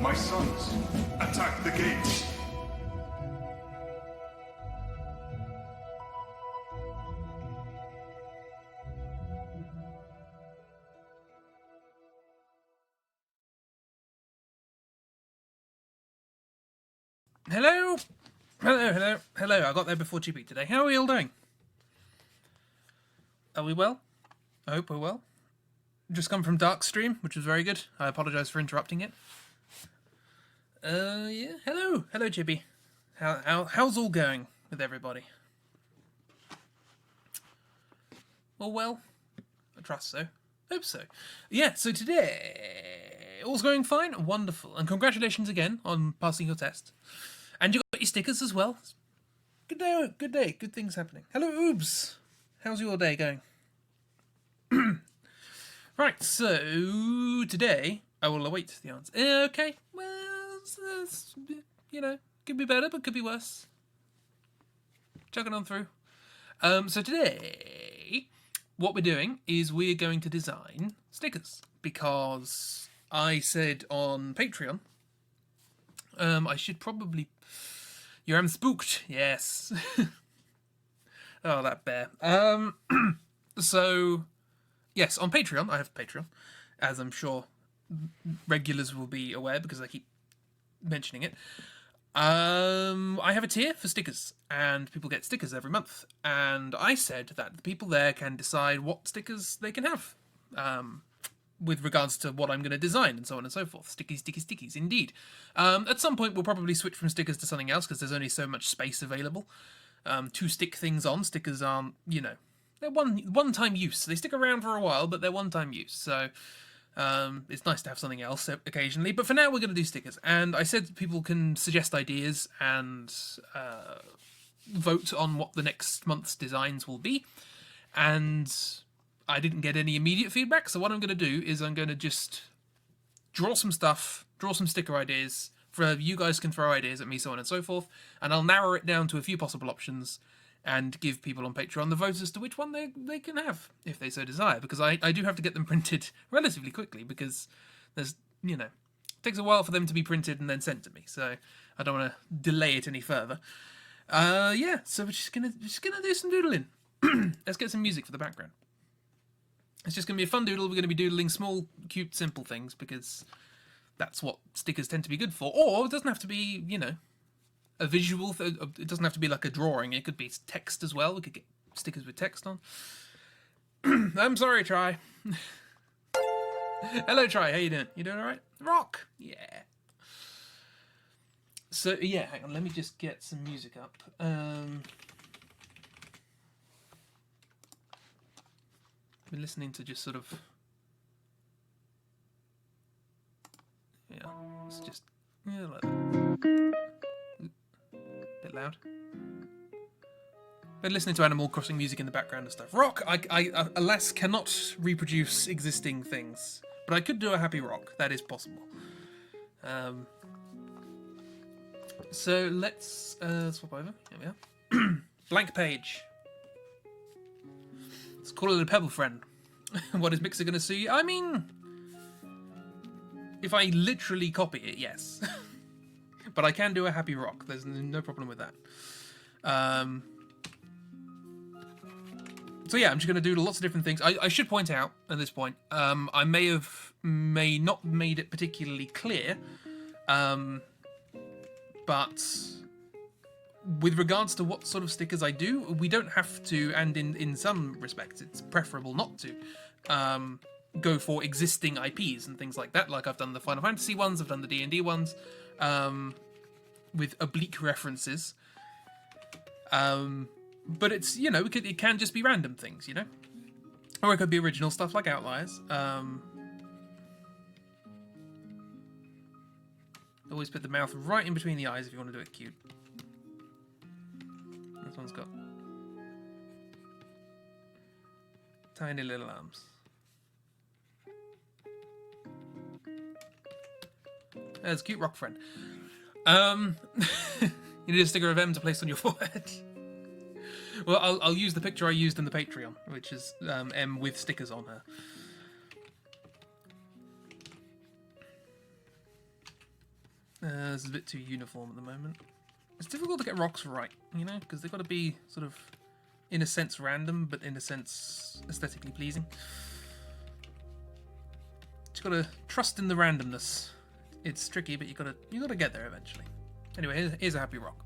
My sons, attack the gates. Hello? Hello. I got there before Chippy today. How are we all doing? Are we well? I hope we're well. Just come from Dark Stream, which was very good. I apologise for interrupting it. Yeah. Hello, Chippy. How's all going with everybody? All well? I trust so. Hope so. Yeah, so today, all's going fine? Wonderful. And congratulations again on passing your test. And you got your stickers as well. Good day. Good things happening. Hello, Oobs. How's your day going? Right, so today I will await the answer. Okay, well, could be better, but could be worse. Chugging on through. So today, what we're doing is we're going to design stickers because I said on Patreon, I should probably. You am spooked, yes. Oh, that bear. So. Yes, on Patreon, I have Patreon, as I'm sure regulars will be aware because I keep mentioning it. I have a tier for stickers, and people get stickers every month. And I said that the people there can decide what stickers they can have, with regards to what I'm going to design and so on and so forth. Stickies, indeed. At some point, we'll probably switch from stickers to something else because there's only so much space available to stick things on. Stickers aren't, they're one-time use. They stick around for a while, but they're one-time use. So it's nice to have something else occasionally. But for now, we're going to do stickers. And I said people can suggest ideas and vote on what the next month's designs will be. And I didn't get any immediate feedback. So what I'm going to do is I'm going to just draw some stuff, draw some sticker ideas. You guys can throw ideas at me, so on and so forth. And I'll narrow it down to a few possible options and give people on Patreon the votes as to which one they can have, if they so desire. Because I do have to get them printed relatively quickly, because there's, it takes a while for them to be printed and then sent to me. So I don't want to delay it any further. Yeah, so we're just gonna do some doodling. Let's get some music for the background. It's just gonna be a fun doodle. We're gonna be doodling small, cute, simple things, because that's what stickers tend to be good for. Or it doesn't have to be, a visual. It doesn't have to be like a drawing. It could be text as well. We could get stickers with text on. I'm sorry, Try. Hello, Try. How you doing? You doing all right? Rock. Yeah. So yeah, hang on. Let me just get some music up. Been listening to just sort of. Yeah. It's just like that. Bit loud. But listening to Animal Crossing music in the background and stuff. Rock, I alas cannot reproduce existing things, but I could do a happy rock. That is possible. So let's swap over. Here we are. Blank page. Let's call it a pebble friend. What is Mixer going to see? I mean, if I literally copy it, yes. But I can do a happy rock. There's no problem with that. So yeah, I'm just going to do lots of different things. I should point out at this point, I may not made it particularly clear, but with regards to what sort of stickers I do, we don't have to, and in some respects, it's preferable not to, go for existing IPs and things like that. Like I've done the Final Fantasy ones, I've done the D&D ones, with oblique references. But it's, you know, it can just be random things, you know? Or it could be original stuff like Outliers. Always put the mouth right in between the eyes if you want to do it cute. This one's got tiny little arms. There's a cute rock friend. You need a sticker of M to place on your forehead. Well, I'll use the picture I used in the Patreon, which is M with stickers on her. This is a bit too uniform at the moment. It's difficult to get rocks right, you know, because they've got to be sort of, in a sense, random, but in a sense, aesthetically pleasing. Just got to trust in the randomness. It's tricky, but you got to get there eventually. Anyway, here's a happy rock.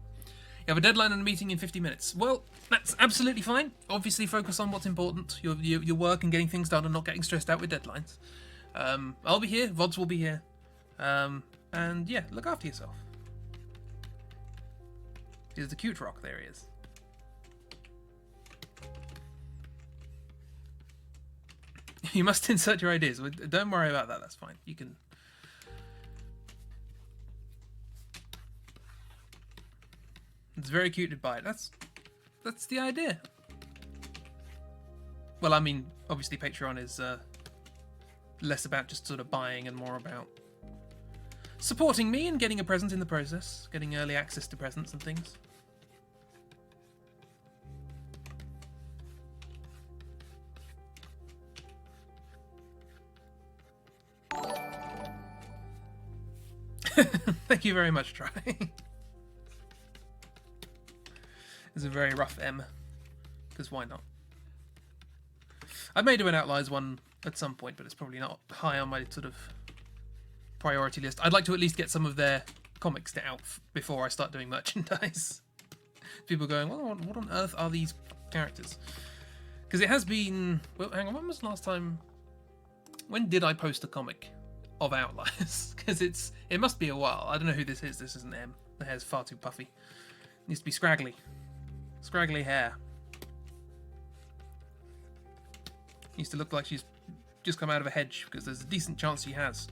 You have a deadline and a meeting in 50 minutes. Well, that's absolutely fine. Obviously, focus on what's important, your work and getting things done and not getting stressed out with deadlines. I'll be here. VODs will be here. And yeah, look after yourself. Here's the cute rock. There he is. You must insert your ideas. Don't worry about that. That's fine. You can... It's very cute to buy it. That's the idea. Well, I mean, obviously Patreon is less about just sort of buying and more about supporting me and getting a present in the process, getting early access to presents and things. Thank you very much, Try. It's a very rough M, because why not? I may do an Outliers one at some point, but it's probably not high on my sort of priority list. I'd like to at least get some of their comics out before I start doing merchandise. People going, well, what on earth are these characters? Because it has been... Well, hang on, when was the last time... When did I post a comic of Outliers? Because it must be a while. I don't know who this is. This isn't M. The hair's far too puffy. It needs to be scraggly. Scraggly hair. Used to look like she's just come out of a hedge, because there's a decent chance she has.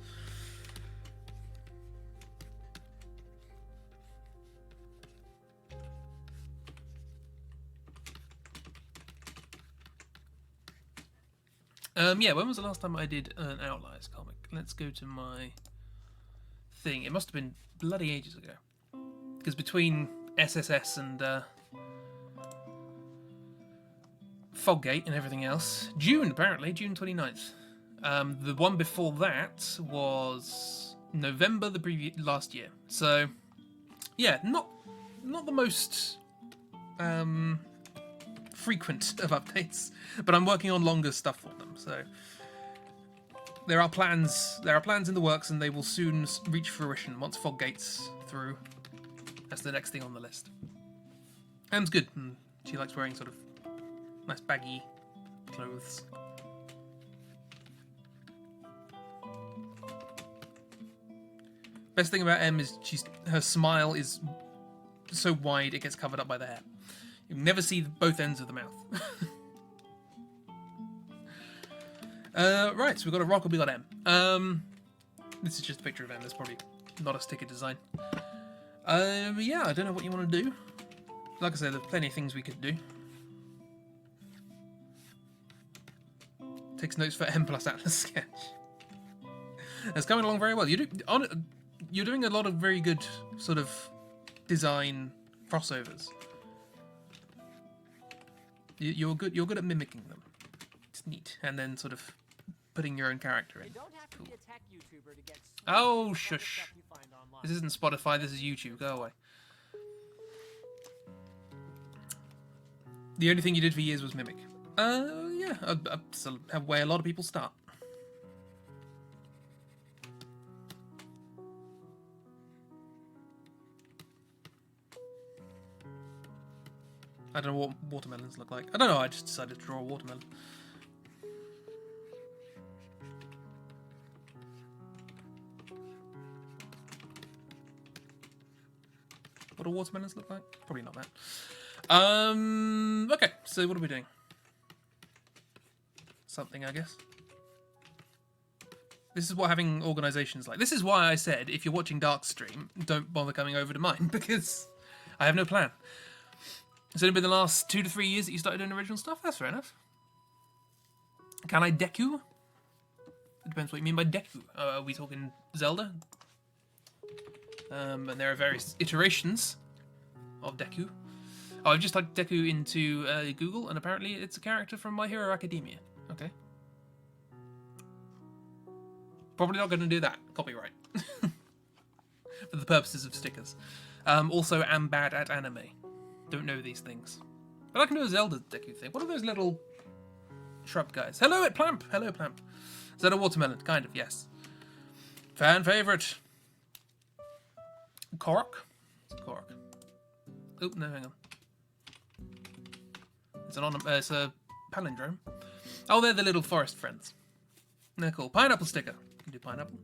Yeah, when was the last time I did an Outliers comic? Let's go to my thing. It must have been bloody ages ago. Because between SSS and Foggate and everything else, June apparently, June 29th. The one before that was November last year. So, yeah, not the most frequent of updates, but I'm working on longer stuff for them. So there are plans in the works, and they will soon reach fruition once Foggate's through. That's the next thing on the list. Em's good, and she likes wearing sort of nice baggy clothes. Best thing about Em is her smile is so wide it gets covered up by the hair. You can never see both ends of the mouth. Right, so we've got a rock and we've got M. This is just a picture of M. There's probably not a sticker design. Yeah, I don't know what you want to do. Like I said, there's plenty of things we could do. Takes notes for M plus Atlas sketch. It's coming along very well. You're doing a lot of very good sort of design crossovers. You're good. You're good at mimicking them. It's neat, and then sort of putting your own character in. Cool. Oh, shush! This isn't Spotify. This is YouTube. Go away. The only thing you did for years was mimic. Yeah, that's a way a lot of people start. I don't know what watermelons look like. I don't know, I just decided to draw a watermelon. What do watermelons look like? Probably not that. Okay, so what are we doing? Something, I guess. This is what having organisations like. This is why I said, if you're watching Dark's stream, don't bother coming over to mine, because I have no plan. It's only been the last 2 to 3 years that you started doing original stuff? That's fair enough. Can I deku? It depends what you mean by deku. Are we talking Zelda? And there are various iterations of deku. Oh, I've just typed deku into Google, and apparently it's a character from My Hero Academia. Okay. Probably not going to do that. Copyright. For the purposes of stickers. Also, am bad at anime. Don't know these things. But I can do a Zelda deku thing. What are those little shrub guys? Hello, Plamp! Hello, Plamp. Is that a watermelon? Kind of, yes. Fan favourite. Korok? It's Korok. Oh, no, hang on. It's a palindrome. Oh, they're the little forest friends. They're cool. Pineapple sticker. You can do pineapple.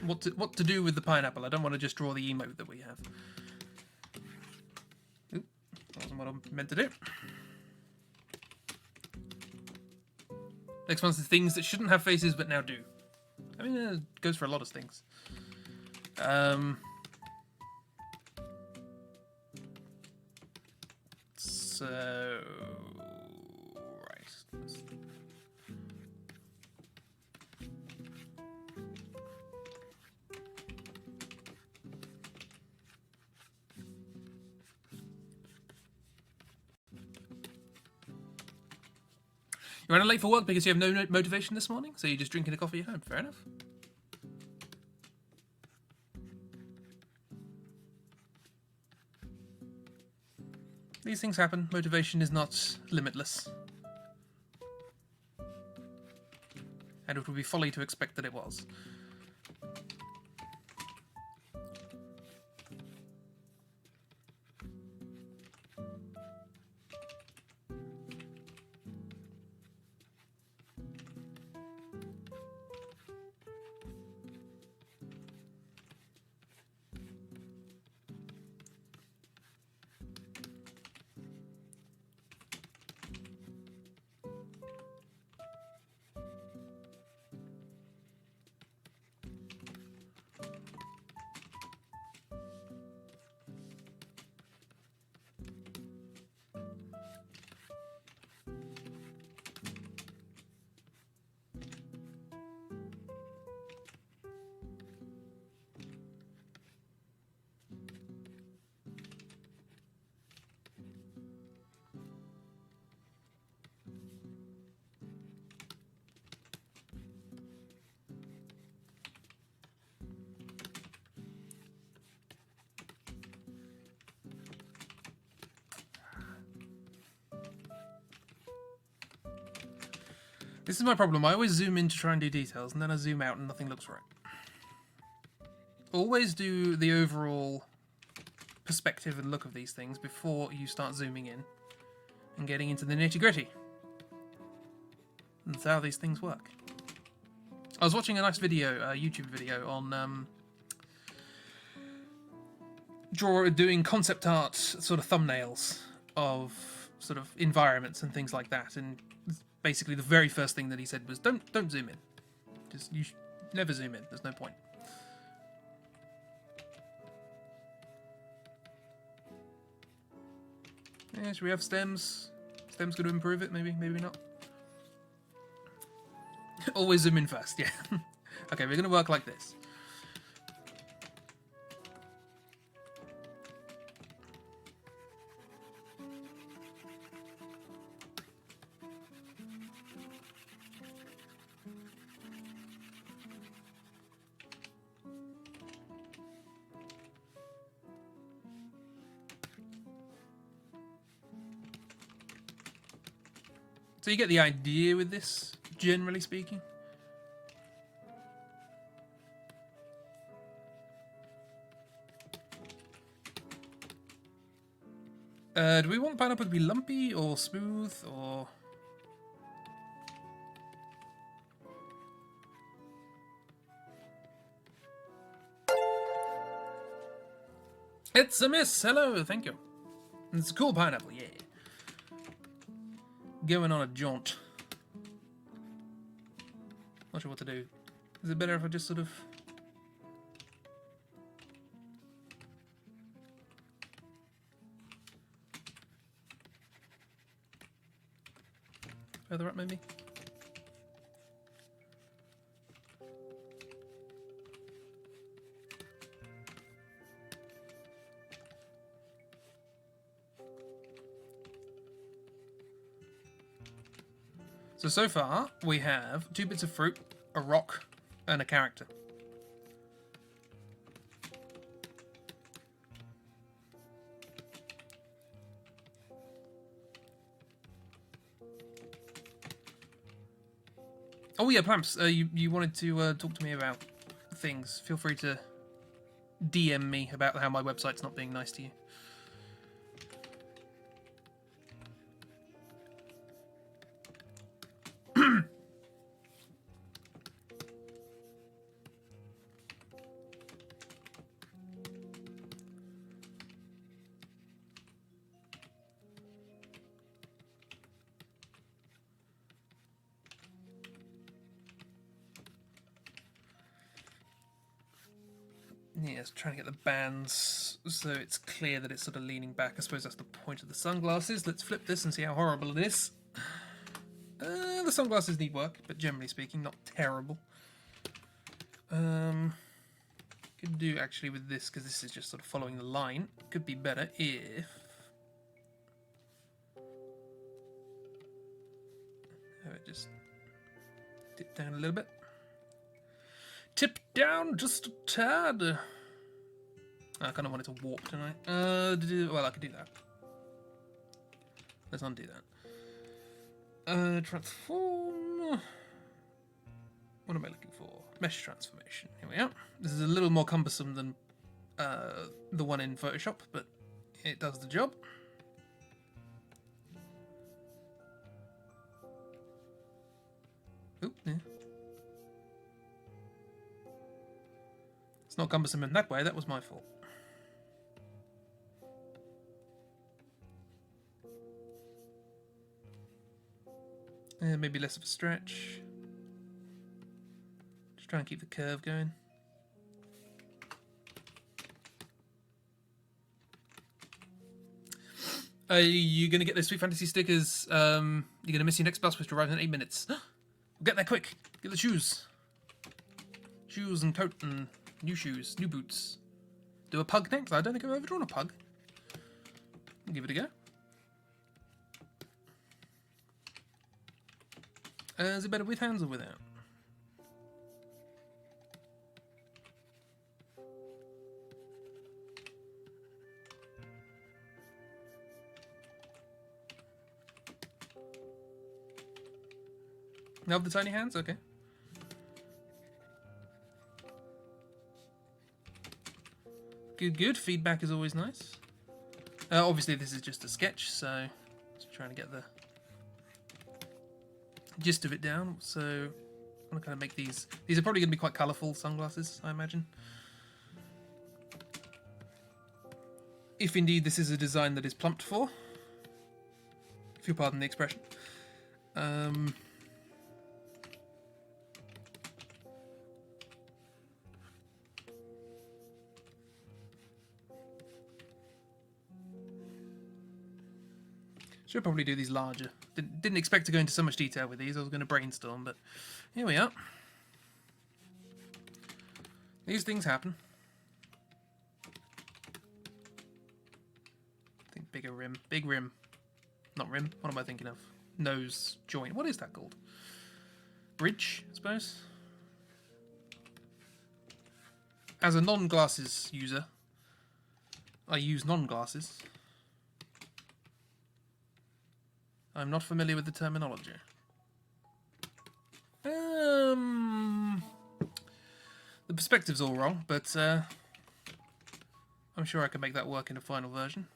What to do with the pineapple? I don't want to just draw the emote that we have. Oop, that wasn't what I meant to do. Next one's the things that shouldn't have faces but now do. I mean, it goes for a lot of things. So... Right. You're running late for work because you have no motivation this morning, so you're just drinking a coffee at home. Fair enough. These things happen. Motivation is not limitless. And it would be folly to expect that it was. This is my problem. I always zoom in to try and do details, and then I zoom out and nothing looks right. Always do the overall perspective and look of these things before you start zooming in and getting into the nitty-gritty. That's how these things work. I was watching a nice video, a YouTube video, on doing concept art sort of thumbnails of sort of environments and things like that, and basically the very first thing that he said was don't zoom in. Just you never zoom in. There's no point. Yeah, should we have stems? Stems going to improve it, maybe, maybe not. Always zoom in first, yeah. Okay, we're going to work like this. So you get the idea with this, generally speaking. Do we want the pineapple to be lumpy or smooth or... It's a miss! Hello, thank you. It's a cool pineapple, yeah. Going on a jaunt. Not sure what to do. Is it better if I just sort of... further up, maybe? So far, we have 2 bits of fruit, a rock, and a character. Oh yeah, Plamps, you wanted to talk to me about things. Feel free to DM me about how my website's not being nice to you. Yeah, it's trying to get the bands so it's clear that it's sort of leaning back. I suppose that's the point of the sunglasses. Let's flip this and see how horrible it is. The sunglasses need work, but generally speaking, not terrible. Could do actually with this, because this is just sort of following the line. Could be better if... just dip down a little bit. Tip down just a tad. I kind of want it to warp tonight. Well, I could do that. Let's undo that. Transform. What am I looking for? Mesh transformation. Here we are. This is a little more cumbersome than the one in Photoshop, but it does the job. Oop, yeah. It's not cumbersome in that way, that was my fault. Maybe less of a stretch. Just try and keep the curve going. Are you going to get those Sweet Fantasy stickers? You're going to miss your next bus, which arrives in 8 minutes. Get there quick. Get the shoes. Shoes and coat and new shoes, new boots. Do a pug next? I don't think I've ever drawn a pug. I'll give it a go. Is it better with hands or without? Now the tiny hands? Okay. Good, good. Feedback is always nice. Obviously, this is just a sketch, so just trying to get the gist of it down. So I want to kind of make these. These are probably going to be quite colourful sunglasses, I imagine. If indeed this is a design that is plumped for, if you'll pardon the expression. Should probably do these larger. Didn't expect to go into so much detail with these. I was going to brainstorm, but here we are. These things happen. I think bigger rim. Big rim. Not rim. What am I thinking of? Nose joint. What is that called? Bridge, I suppose? As a non-glasses user, I use non-glasses. I'm not familiar with the terminology. The perspective's all wrong, but I'm sure I can make that work in a final version.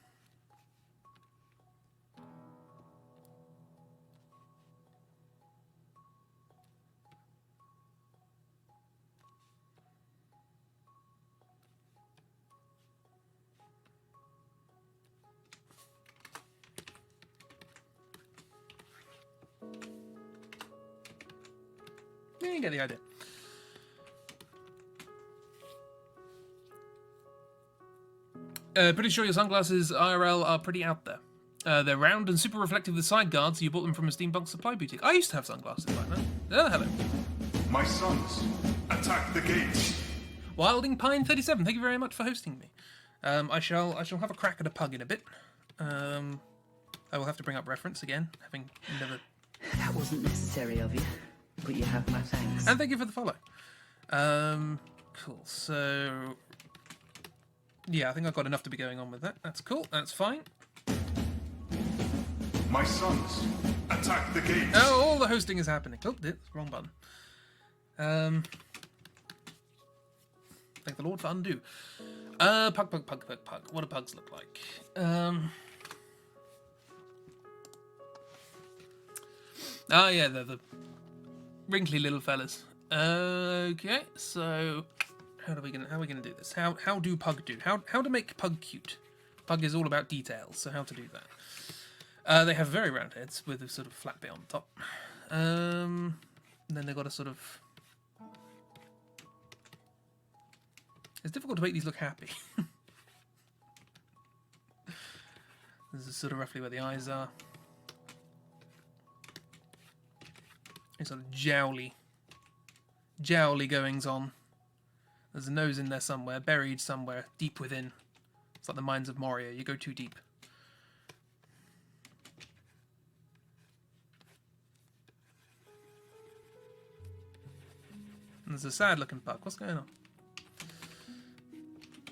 Yeah, you get the idea. Pretty sure your sunglasses IRL are pretty out there. They're round and super reflective with side guards. You bought them from a steampunk supply boutique. I used to have sunglasses like that. Oh, hello. My sons, attack the gates. Wilding Pine 37. Thank you very much for hosting me. I shall have a crack at a pug in a bit. I will have to bring up reference again, having never. That wasn't necessary of you, but you have my thanks. And thank you for the follow. Cool. So, yeah, I think I've got enough to be going on with that. That's cool. That's fine. My sons, attack the gates. Oh, all the hosting is happening. Oh, wrong button. Thank the Lord for undo. Pug. What do pugs look like? Oh yeah, they're the wrinkly little fellas. Okay, so how are we gonna do this? How do pug do? How to make pug cute? Pug is all about details, so how to do that? They have very round heads with a sort of flat bit on top. And then they've got a sort of. It's difficult to make these look happy. This is sort of roughly where the eyes are. It's sort of jowly goings on. There's a nose in there somewhere, buried somewhere, deep within. It's like the Mines of Moria. You go too deep. And there's a sad-looking bug. What's going on?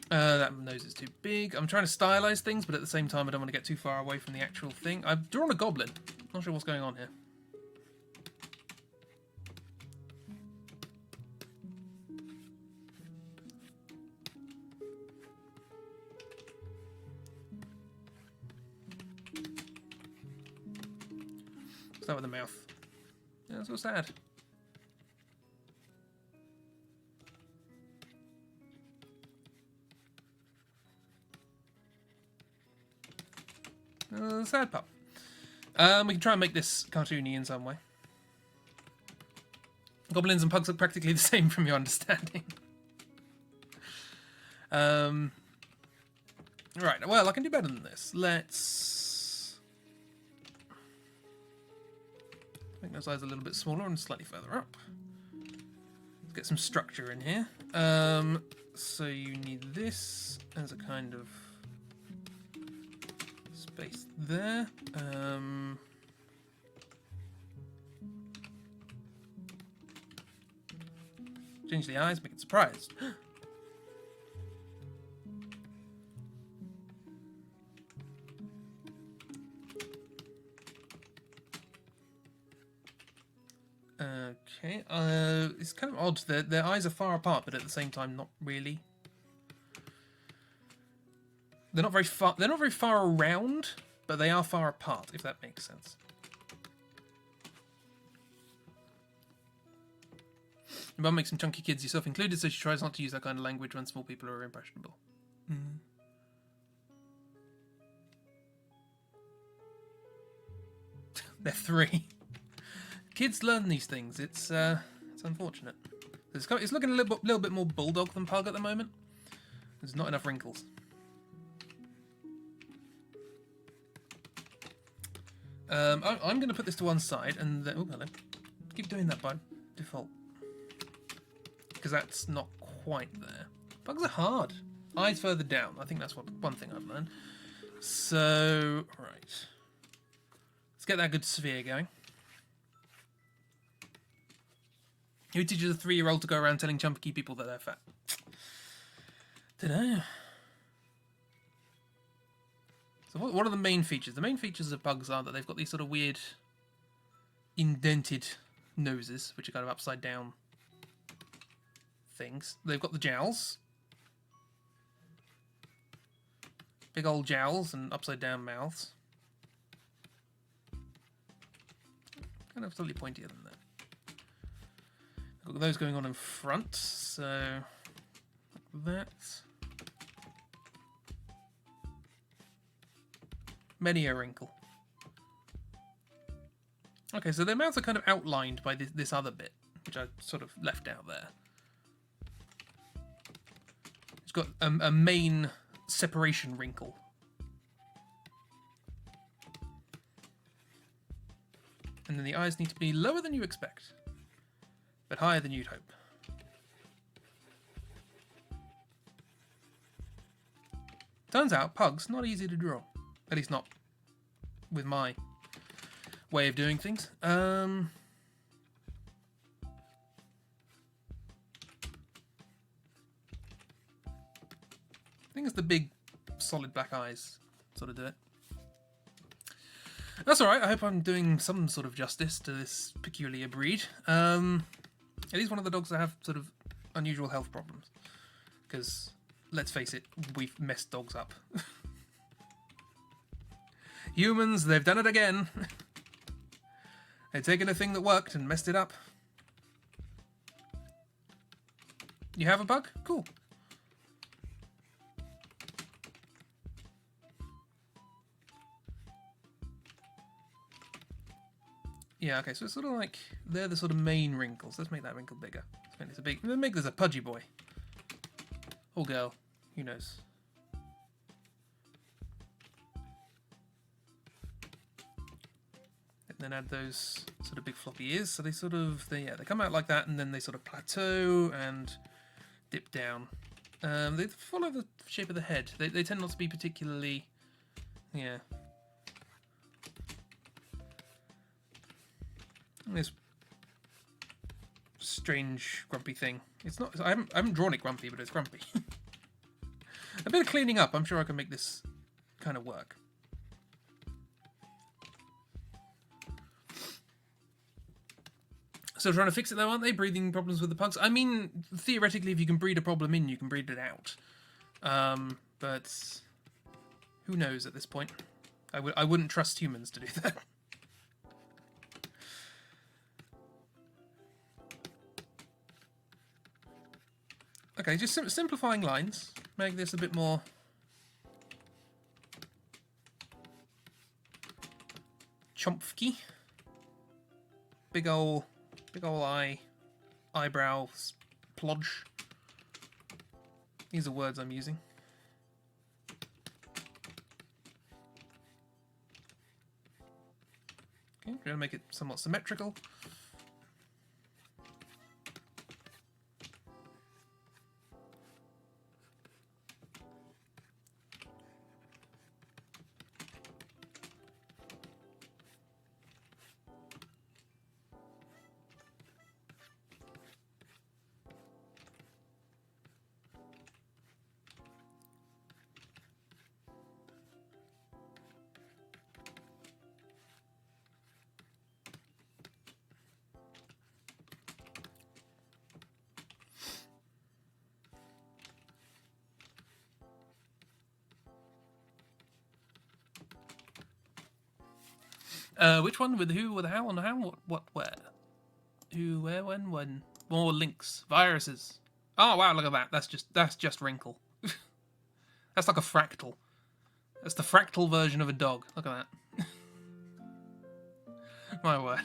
That nose is too big. I'm trying to stylize things, but at the same time, I don't want to get too far away from the actual thing. I've drawn a goblin. Not sure what's going on here. Start with the mouth. Yeah, that's so sad. Sad pup. We can try and make this cartoony in some way. Goblins and pugs look practically the same from your understanding. Right, well, I can do better than this. Let's make those eyes a little bit smaller and slightly further up. Let's get some structure in here. So you need this as a kind of space there. Change the eyes, make it surprised. Okay, it's kind of odd. Their eyes are far apart, but at the same time, not really. They're not very far. They're not very far around, but they are far apart. If that makes sense. Your mum makes some chunky kids, yourself included, so she tries not to use that kind of language when small people are impressionable. Mm. They're 3. Kids learn these things. It's unfortunate. It's looking a little bit more bulldog than pug at the moment. There's not enough wrinkles. I'm going to put this to one side, and then, oh, hello. Keep doing that by default, because that's not quite there. Bugs are hard. Eyes further down. I think that's one thing I've learned. So, right. Let's get that good sphere going. Who teaches a 3-year-old to go around telling chunky people that they're fat? Dunno. So what are the main features? The main features of bugs are that they've got these sort of weird indented noses, which are kind of upside down things. They've got the jowls. Big old jowls and upside down mouths. Kind of slightly pointier than that. Got those going on in front, so like that. Many a wrinkle. Okay, so their mouths are kind of outlined by this other bit, which I sort of left out there. It's got a main separation wrinkle. And then the eyes need to be lower than you expect, but higher than you'd hope. Turns out, pugs, not easy to draw. At least not with my way of doing things. I think it's the big, solid black eyes sort of do it. That's alright, I hope I'm doing some sort of justice to this peculiar breed. It is one of the dogs that have sort of unusual health problems. Because, let's face it, we've messed dogs up. Humans, they've done it again. They've taken a thing that worked and messed it up. You have a bug? Cool. Yeah, okay, so it's sort of like, they're the sort of main wrinkles. Let's make that wrinkle bigger. Let's make this a let's make this a pudgy boy. Or girl, who knows. And then add those sort of big floppy ears, so they sort of, they come out like that, and then they sort of plateau and dip down. They follow the shape of the head. They tend not to be particularly, yeah. This strange grumpy thing. It's not. I haven't drawn it grumpy, but it's grumpy. A bit of cleaning up. I'm sure I can make this kind of work. Still trying to fix it though, aren't they? Breathing problems with the pugs. I mean, theoretically, if you can breed a problem in, you can breed it out. But who knows at this point? I wouldn't trust humans to do that. Okay, just simplifying lines. Make this a bit more chompky. Big ol' eyebrows, plodge. These are words I'm using. Okay, we're gonna make it somewhat symmetrical. Which one? With who? With how? On how? What? Where? Who? Where? When? More links. Viruses. Oh wow! Look at that. That's just wrinkle. That's like a fractal. That's the fractal version of a dog. Look at that. My word.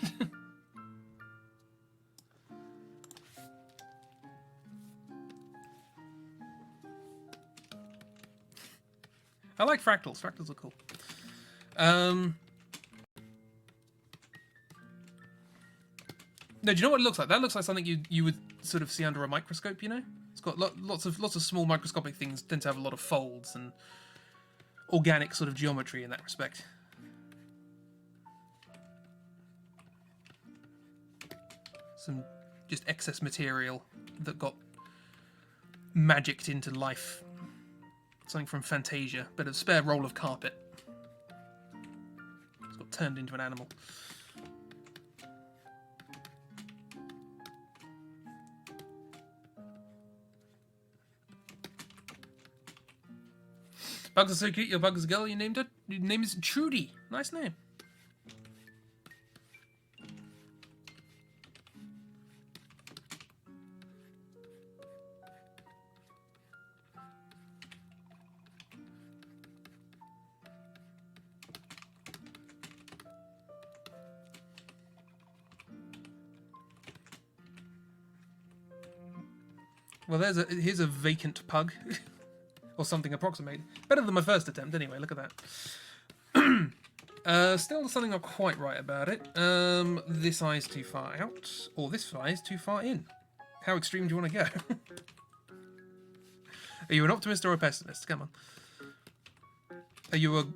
I like fractals. Fractals are cool. No, do you know what it looks like? That looks like something you would sort of see under a microscope. You know, it's got lots of small microscopic things. Tend to have a lot of folds and organic sort of geometry in that respect. Some just excess material that got magicked into life. Something from Fantasia, but a spare roll of carpet. It's got turned into an animal. Bugs are so cute. Your bug is a girl. You named her. Your name is Trudy. Nice name. Well, here's a vacant pug. Or something approximated. Better than my first attempt, anyway. Look at that. Still something not quite right about it. This eye's too far out, or this eye's too far in. How extreme do you want to go? Are you an optimist or a pessimist? Come on. Are you a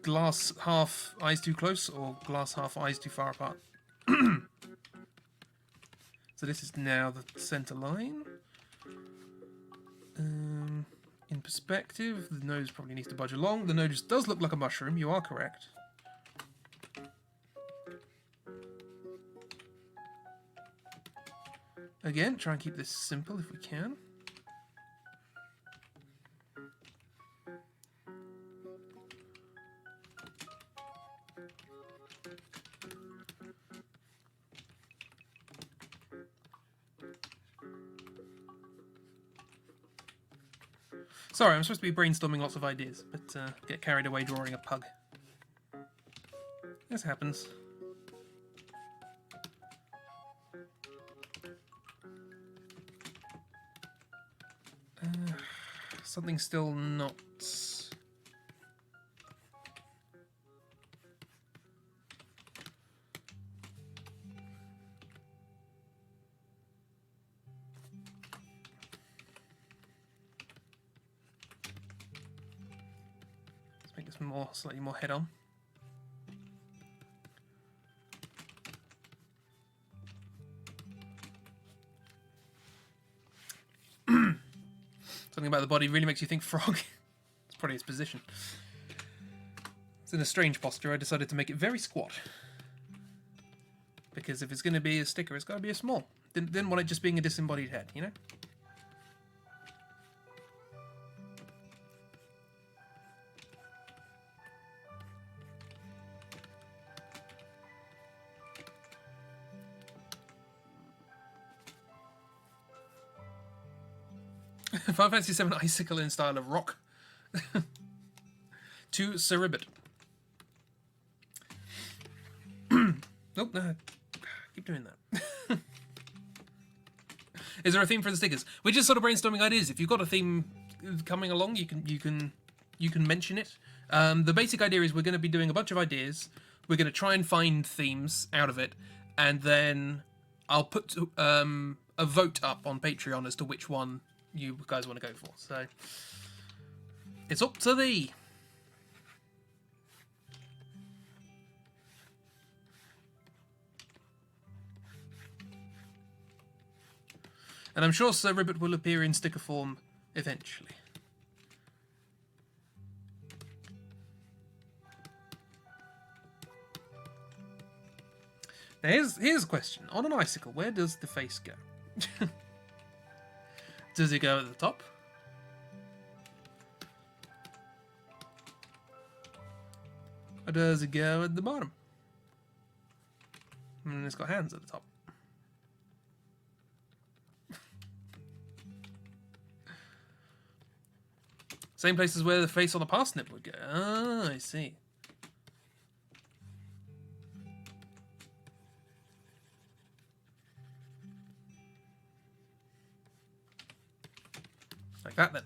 glass half eyes too close, or glass half eyes too far apart? So this is now the center line. In perspective, the nose probably needs to budge along. The nose does look like a mushroom, you are correct. Again, try and keep this simple if we can. Sorry, I'm supposed to be brainstorming lots of ideas, but get carried away drawing a pug. This happens. Something still not... Make this slightly more head-on. Something about the body really makes you think frog. It's probably its position. It's in a strange posture. I decided to make it very squat. Because if it's going to be a sticker, it's got to be a small. Didn't want it just being a disembodied head, you know? Final Fantasy VII Icicle in style of rock. To Cerebit. Nope, no. Keep doing that. Is there a theme for the stickers? We're just sort of brainstorming ideas. If you've got a theme coming along, you can mention it. The basic idea is we're going to be doing a bunch of ideas. We're going to try and find themes out of it, and then I'll put a vote up on Patreon as to which one you guys want to go for. So it's up to thee. And I'm sure Sir Ribbit will appear in sticker form eventually. Now here's a question. On an icicle, where does the face go? Does it go at the top? Or does it go at the bottom? And it's got hands at the top. Same places where the face on the parsnip would go. Ah, I see. Like that, then.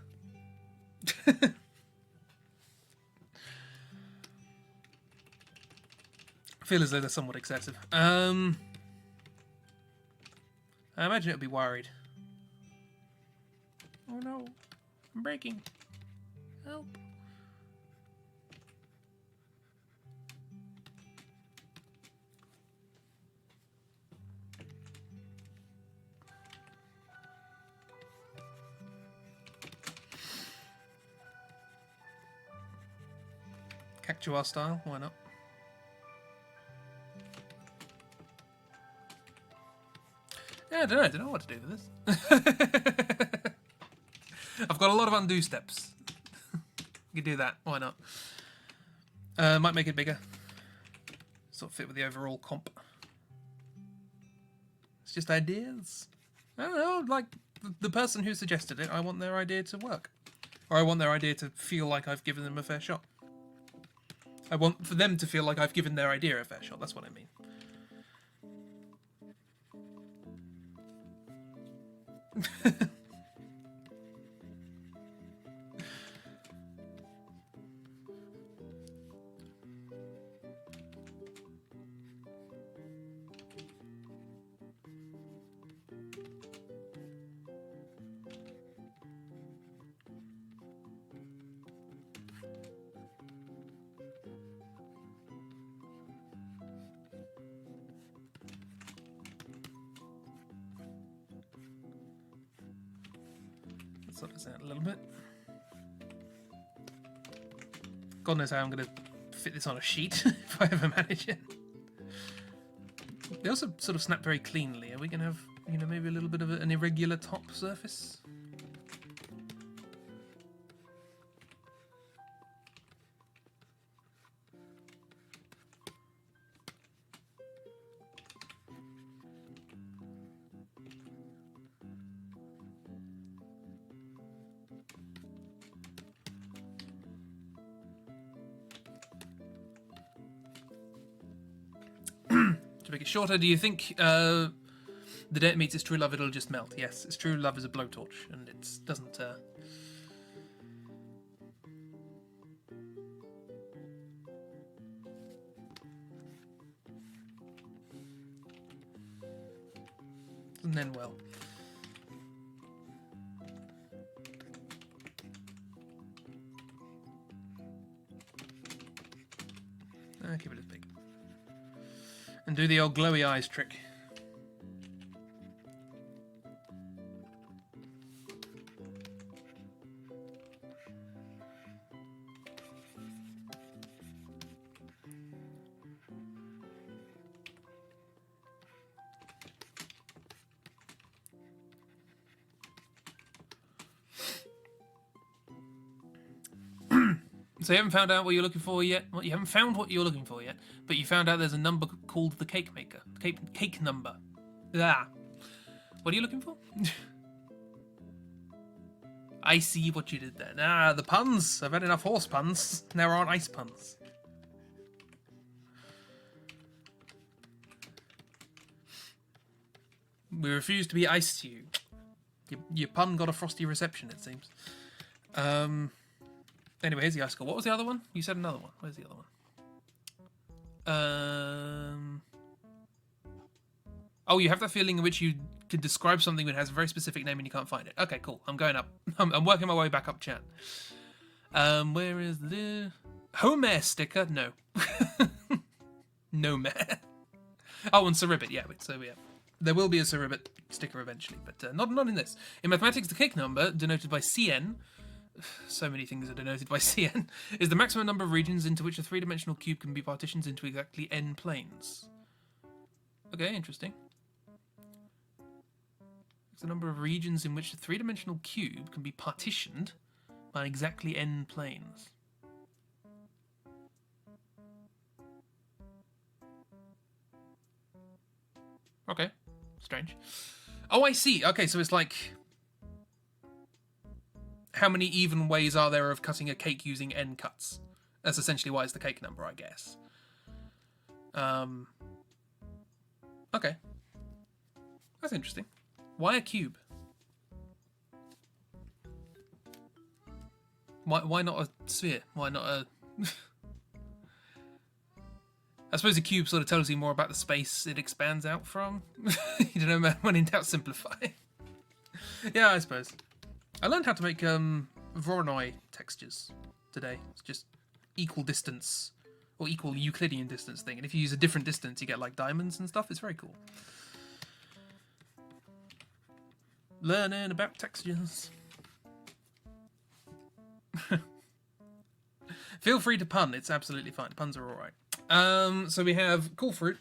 I feel as though they're somewhat excessive. I imagine it would be worried. Oh no, I'm breaking. Help. Cactuar style, why not? Yeah, I don't know what to do with this. I've got a lot of undo steps. You can do that, why not? Might make it bigger. Sort of fit with the overall comp. It's just ideas. I don't know, like the person who suggested it, I want their idea to work. Or I want their idea to feel like I've given them a fair shot. I want for them to feel like I've given their idea a fair shot, that's what I mean. Let's sort this out a little bit. God knows how I'm going to fit this on a sheet if I ever manage it. They also sort of snap very cleanly. Are we going to have, you know, maybe a little bit of an irregular top surface? To make it shorter, do you think the day it meets its true love, it'll just melt? Yes, its true love is a blowtorch, and it doesn't... doesn't end well. Keep it as big. And do the old glowy eyes trick. So you haven't found out what you're looking for yet? Well, you haven't found what you're looking for yet, but you found out there's a number called the cake maker. Cake number. Ah. What are you looking for? I see what you did there. Ah, the puns. I've had enough horse puns. Now we're on ice puns. We refuse to be iced to you. Your pun got a frosty reception, it seems. Anyway, here's the icicle. What was the other one? You said another one. Where's the other one? Oh, you have that feeling in which you can describe something that has a very specific name and you can't find it. Okay, cool. I'm going up. I'm working my way back up chat. Where is the... Homer sticker? No. No mare. Oh, and Cerebit. Yeah, wait, so yeah. There will be a Cerebit sticker eventually, but not in this. In mathematics, the cake number, denoted by Cn... So many things are denoted by Cn, is the maximum number of regions into which a three-dimensional cube can be partitioned into exactly n planes. Okay, interesting. It's the number of regions in which a three-dimensional cube can be partitioned by exactly n planes. Okay, strange. Oh, I see. Okay, so it's like... How many even ways are there of cutting a cake using n cuts? That's essentially why it's the cake number, I guess. Okay. That's interesting. Why a cube? Why not a sphere? Why not a... I suppose a cube sort of tells you more about the space it expands out from. You don't know, when in doubt, simplify. Yeah, I suppose. I learned how to make Voronoi textures today. It's just equal distance or equal Euclidean distance thing. And if you use a different distance, you get like diamonds and stuff. It's very cool. Learning about textures. Feel free to pun. It's absolutely fine. Puns are alright. So we have cool fruit,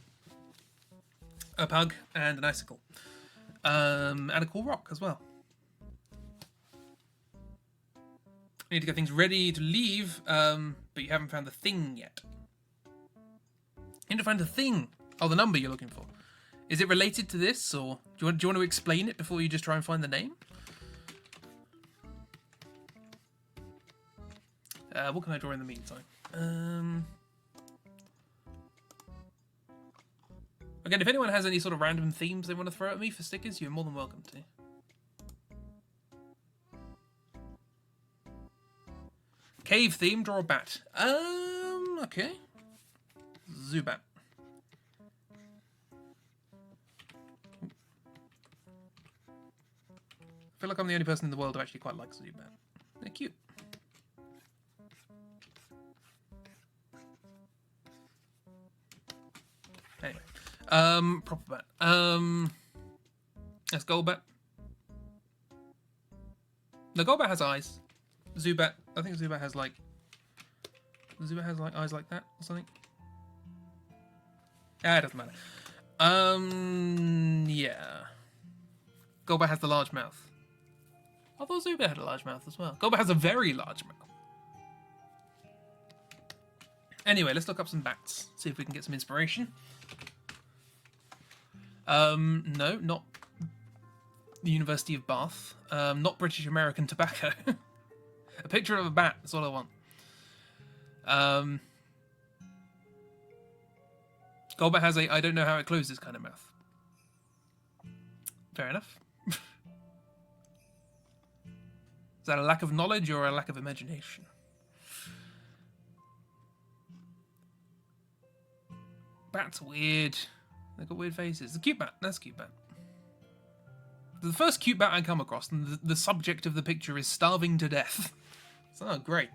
a pug, and an icicle. And a cool rock as well. You need to get things ready to leave, but you haven't found the thing yet. You need to find the thing. Oh, the number you're looking for. Is it related to this, or do you want to explain it before you just try and find the name? What can I draw in the meantime? Again, if anyone has any sort of random themes they want to throw at me for stickers, you're more than welcome to. Cave theme, draw a bat. Okay. Zubat. I feel like I'm the only person in the world who actually quite likes Zubat. They're cute. Anyway. Proper bat. That's Golbat. The Golbat has eyes. Zubat, I think Zubat has like eyes like that or something. Ah, it doesn't matter. Yeah. Golbat has the large mouth. I thought Zubat had a large mouth as well. Golbat has a very large mouth. Anyway, let's look up some bats. See if we can get some inspiration. No, not the University of Bath. Not British American Tobacco. A picture of a bat, that's all I want. Golbat has a I don't know how it closes kind of mouth. Fair enough. Is that a lack of knowledge or a lack of imagination? Bats are weird. They've got weird faces. The cute bat. That's a cute bat. The first cute bat I come across, and the subject of the picture is starving to death. Oh, great.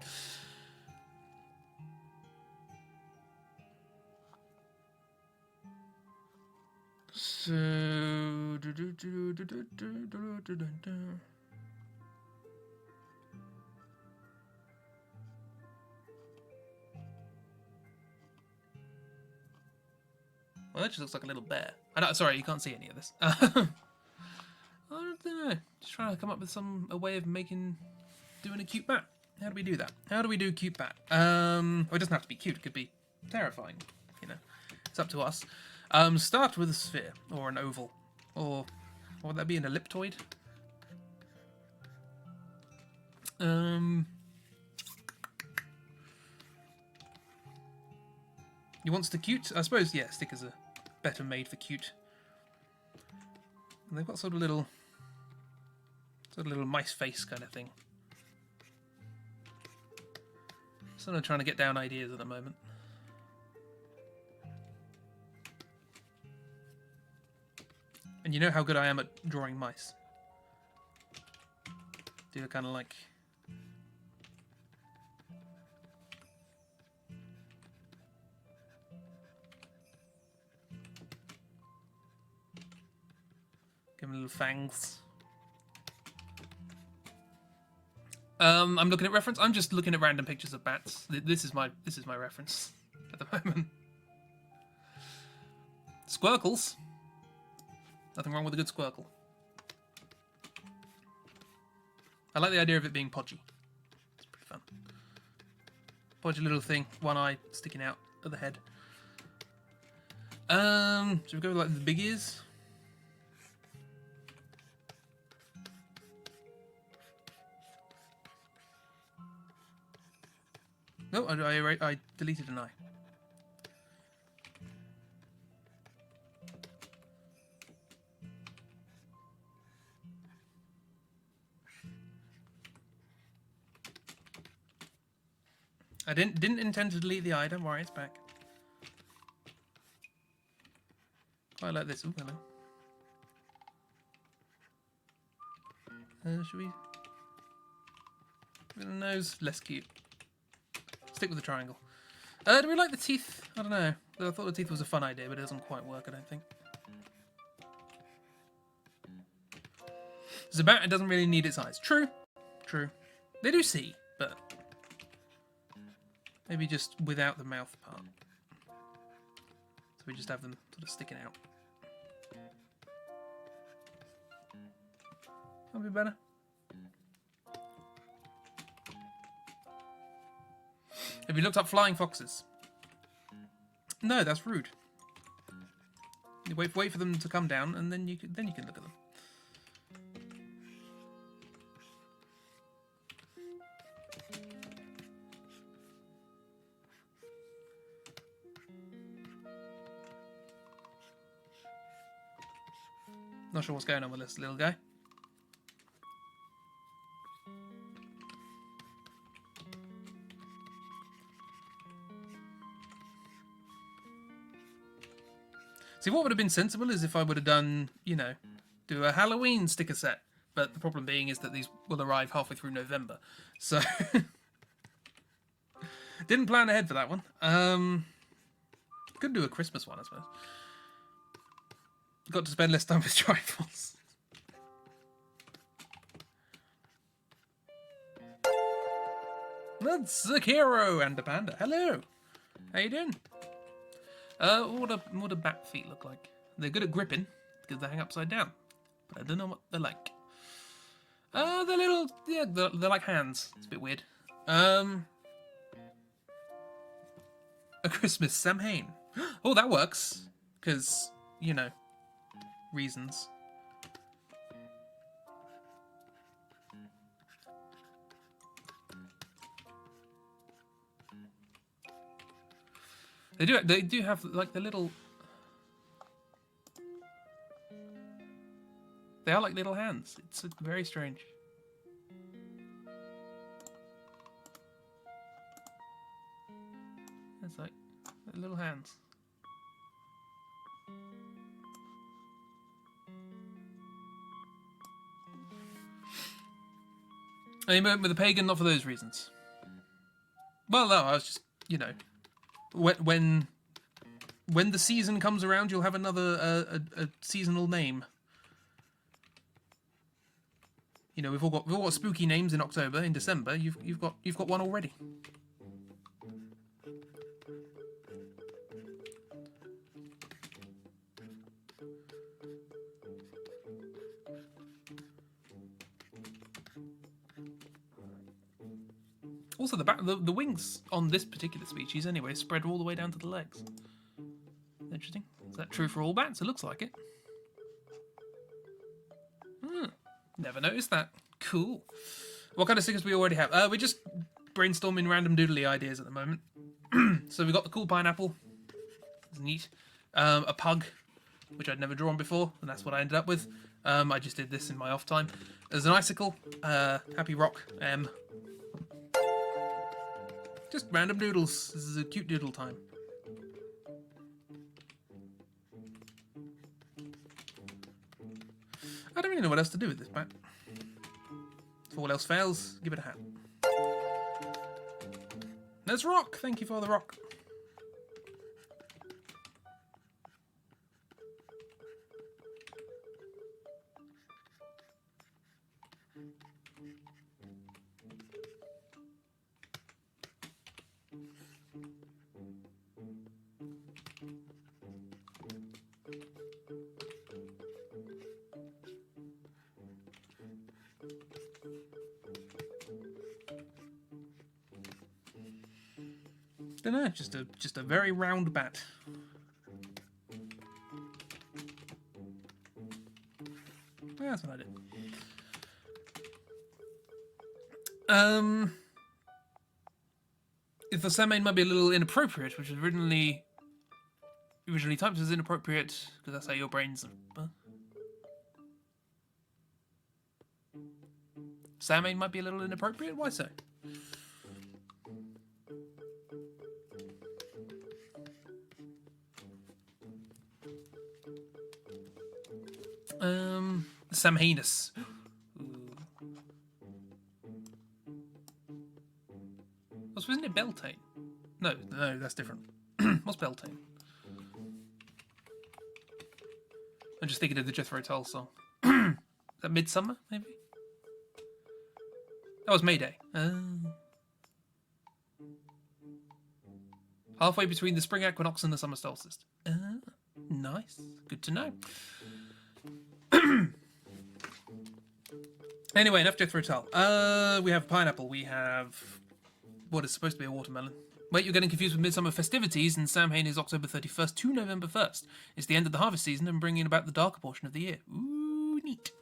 So... Well, that just looks like a little bear. Sorry, you can't see any of this. I don't know. Just trying to come up with a way of doing a cute bat. How do we do that? How do we do cute bat? Well, it doesn't have to be cute. It could be terrifying. You know, it's up to us. Start with a sphere or an oval, or what would that be? An elliptoid. You want the cute? I suppose, yeah, stickers are better made for cute. And they've got sort of little mice face kind of thing. Sort of trying to get down ideas at the moment. And you know how good I am at drawing mice. Do kind of like... Give them little fangs. I'm looking at reference. I'm just looking at random pictures of bats. This is my reference at the moment. Squircles. Nothing wrong with a good squircle. I like the idea of it being podgy. It's pretty fun. Podgy little thing, one eye sticking out of the head. Should we go with like the big ears? No, I deleted an eye. I didn't intend to delete the eye. Don't worry, it's back. Highlight this. Ooh, hello. Should we? With a nose, less cute. Stick with the triangle. Do we like the teeth? I don't know. I thought the teeth was a fun idea, but it doesn't quite work, I don't think. It's about it doesn't really need its eyes. True. True. They do see, but maybe just without the mouth part. So we just have them sort of sticking out. That'll be better. Have you looked up flying foxes? No, that's rude. You wait for them to come down, and then you can look at them. Not sure what's going on with this little guy. See, what would have been sensible is if I would have done, you know, do a Halloween sticker set. But the problem being is that these will arrive halfway through November. So, didn't plan ahead for that one. Could do a Christmas one, I suppose. Got to spend less time with trifles. That's Zakiro and the panda. Hello. How you doing? What do bat feet look like? They're good at gripping because they hang upside down, but I don't know what they're like. They're little, yeah, they're like hands. It's a bit weird. A Christmas Samhain. Oh, that works because you know reasons. They do have like the little. They are like little hands. It's very strange. It's like little hands. And you went with a pagan, not for those reasons. Well, no, I was just, you know, when the season comes around, you'll have another a seasonal name. You know, we've all got spooky names in October. In December, you've got one already. Also, the wings on this particular species, anyway, spread all the way down to the legs. Interesting. Is that true for all bats? It looks like it. Never noticed that. Cool. What kind of stickers do we already have? We're just brainstorming random doodly ideas at the moment. So we got the cool pineapple. It's neat. A pug, which I'd never drawn before, and that's what I ended up with. I just did this in my off time. There's an icicle. Happy rock. Just random doodles. This is a cute doodle time. I don't really know what else to do with this bat. If all else fails, give it a hat. There's rock. Thank you for the rock. Don't know, just a very round bat. Yeah, that's what I did. If the Samhain might be a little inappropriate, which was originally typed as inappropriate, because that's how your brains. Samhain might be a little inappropriate. Why so? Samhainus. Wasn't it Beltane? No, that's different. What's Beltane? I'm just thinking of the Jethro Tull song. Is that Midsummer, maybe? That was Mayday. Halfway between the spring equinox and the summer solstice. Nice. Good to know. Anyway, enough Jethro Tull. We have pineapple. We have what is supposed to be a watermelon. Wait, you're getting confused with midsummer festivities, and Samhain is October 31st to November 1st. It's the end of the harvest season and bringing about the darker portion of the year. Ooh, neat.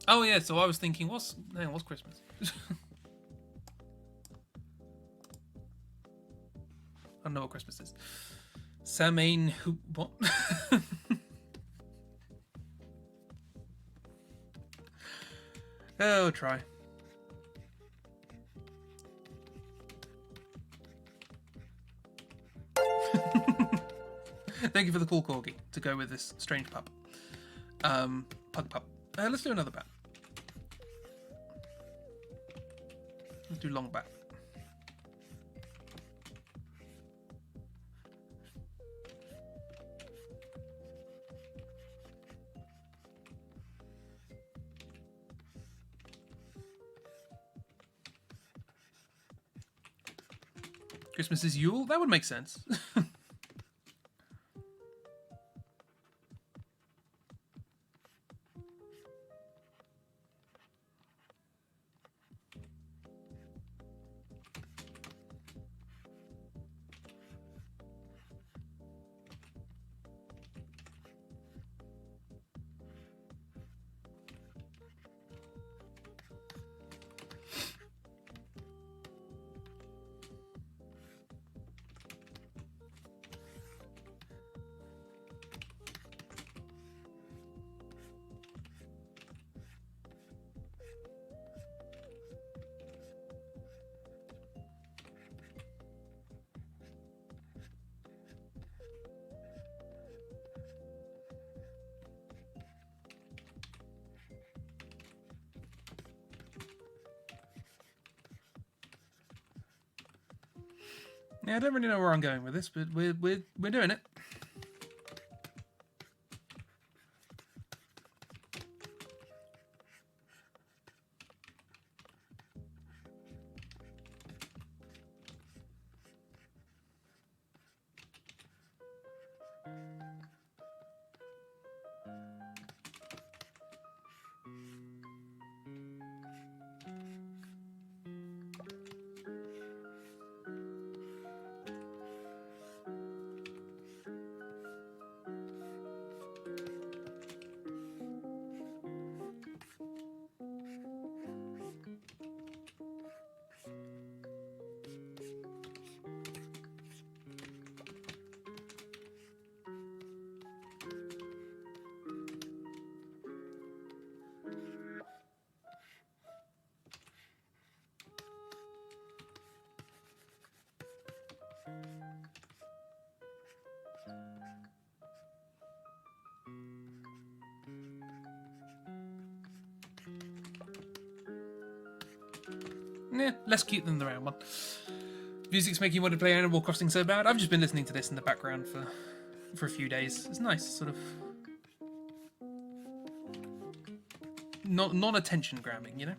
Oh yeah, so I was thinking, what's Christmas? I don't know what Christmas is. Samhain, what? Oh, try. Thank you for the cool corgi to go with this strange pup. Pug pup. Let's do another bat. Let's do long bat. Christmas is Yule? That would make sense. Yeah, I don't really know where I'm going with this, but we're doing it. Yeah, less cute than the round one. Music's making you want to play Animal Crossing so bad. I've just been listening to this in the background for a few days. It's nice, sort of non-attention grabbing, you know?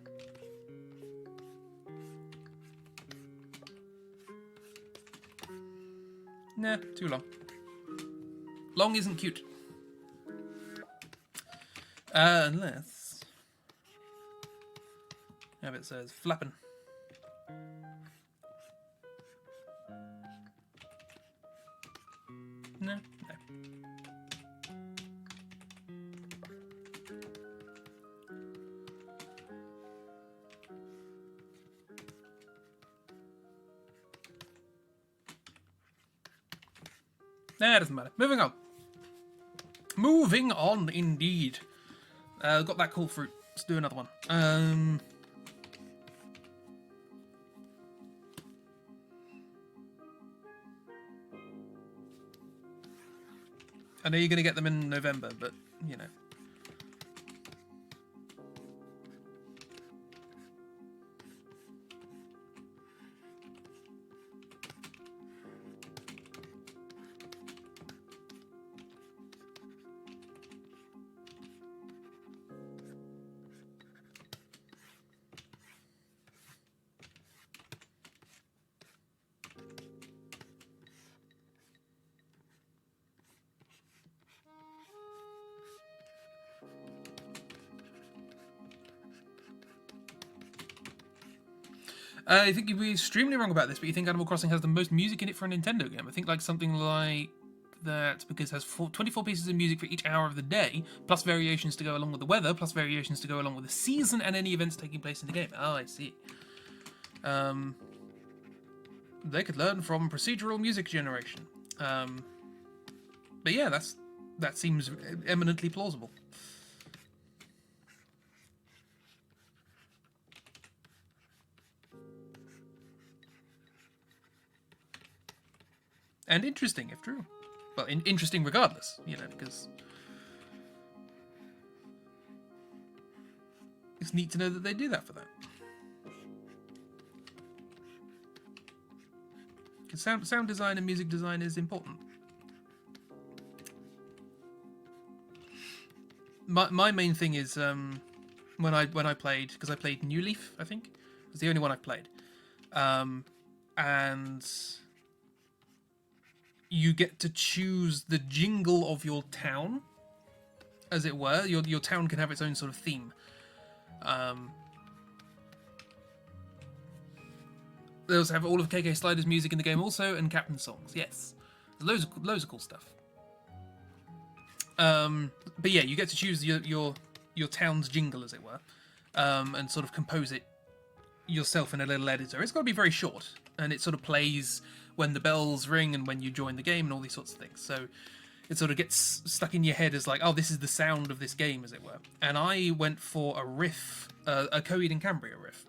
Nah, too long. Long isn't cute. Unless... How about it says flapping. No. Nah, it doesn't matter. Moving on. Moving on, indeed. Got that cool fruit. Let's do another one. I know you're going to get them in November, but, you know. I think you'd be extremely wrong about this, but you think Animal Crossing has the most music in it for a Nintendo game. I think like something like that, because it has 24 pieces of music for each hour of the day, plus variations to go along with the weather, plus variations to go along with the season and any events taking place in the game. Oh, I see. They could learn from procedural music generation. But yeah, that seems eminently plausible. And interesting, if true. Well, interesting regardless, you know, because it's neat to know that they do that for that. Because sound design and music design is important. My main thing is when I played, because I played New Leaf, I think it was the only one I've played, and you get to choose the jingle of your town, as it were. Your town can have its own sort of theme. They also have all of KK Slider's music in the game also, and Captain's songs. Yes, there's loads of cool stuff. But yeah, you get to choose your town's jingle, as it were, and sort of compose it yourself in a little editor. It's got to be very short, and it sort of plays when the bells ring and when you join the game and all these sorts of things. So it sort of gets stuck in your head as like, oh, this is the sound of this game, as it were. And I went for a riff, a Coed in Cambria riff.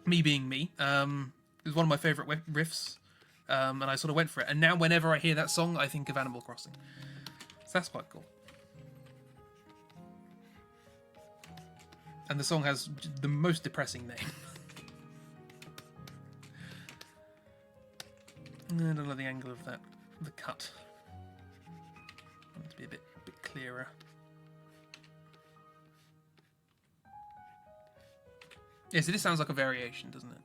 Me being me, it was one of my favourite riffs, and I sort of went for it. And now whenever I hear that song, I think of Animal Crossing. So that's quite cool. And the song has the most depressing name. I don't know the angle of that, the cut. I want it to be a bit clearer. Yeah, so this sounds like a variation, doesn't it?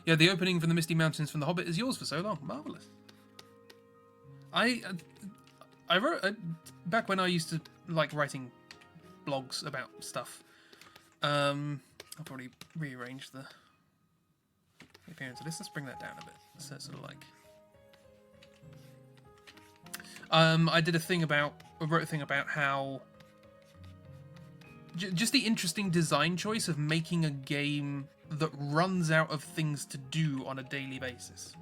Yeah, the opening from the Misty Mountains from The Hobbit is yours for so long. Marvellous. I wrote back when I used to like writing blogs about stuff. I'll probably rearrange the appearance of this. Let's bring that down a bit. So it's sort of like I wrote a thing about how just the interesting design choice of making a game that runs out of things to do on a daily basis,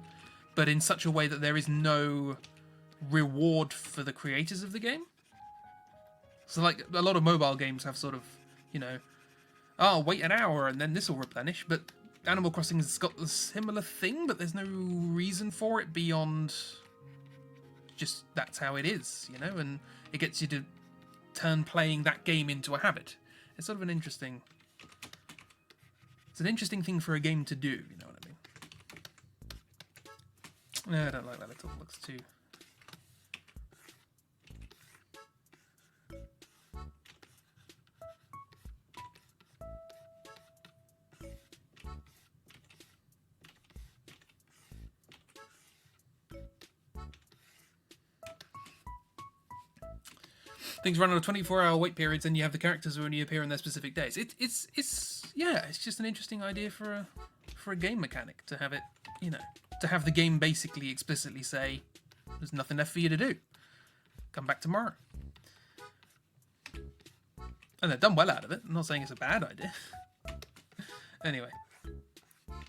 but in such a way that there is no reward for the creators of the game. So like a lot of mobile games have sort of, you know, oh, wait an hour and then this will replenish, but Animal Crossing has got a similar thing, but there's no reason for it beyond just that's how it is, you know, and it gets you to turn playing that game into a habit. It's sort of an interesting thing for a game to do, you know what I mean? No, I don't like that at all. It looks too... Things run on a 24-hour wait periods, and you have the characters who only appear on their specific days. It's just an interesting idea for a game mechanic to have it, you know, to have the game basically explicitly say, "There's nothing left for you to do. Come back tomorrow." And they've done well out of it. I'm not saying it's a bad idea. Anyway,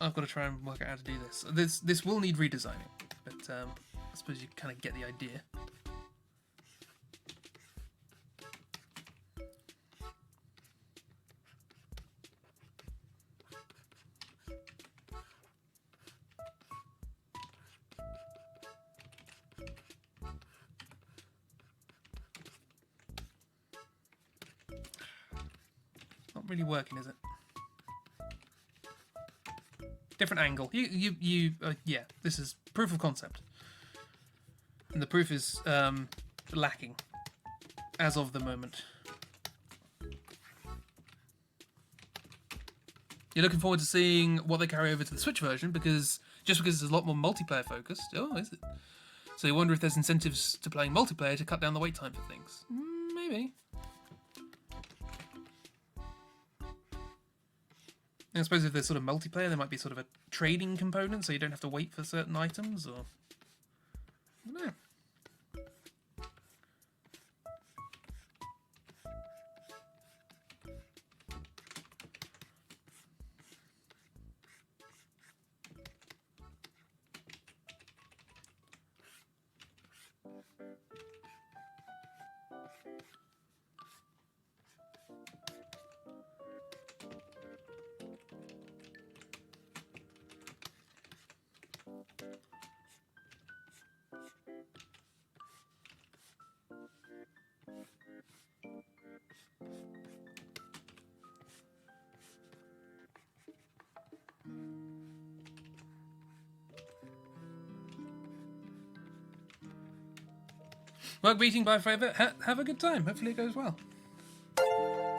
I've got to try and work out how to do this. This will need redesigning, but I suppose you kind of get the idea. really working, is it? Different angle. Yeah, this is proof of concept. And the proof is lacking as of the moment. You're looking forward to seeing what they carry over to the Switch version because it's a lot more multiplayer focused. Oh, is it? So you wonder if there's incentives to playing multiplayer to cut down the wait time for things. Maybe. I suppose if there's sort of multiplayer, there might be sort of a trading component, so you don't have to wait for certain items, or I don't know. Work meeting by favour. Have a good time. Hopefully it goes well.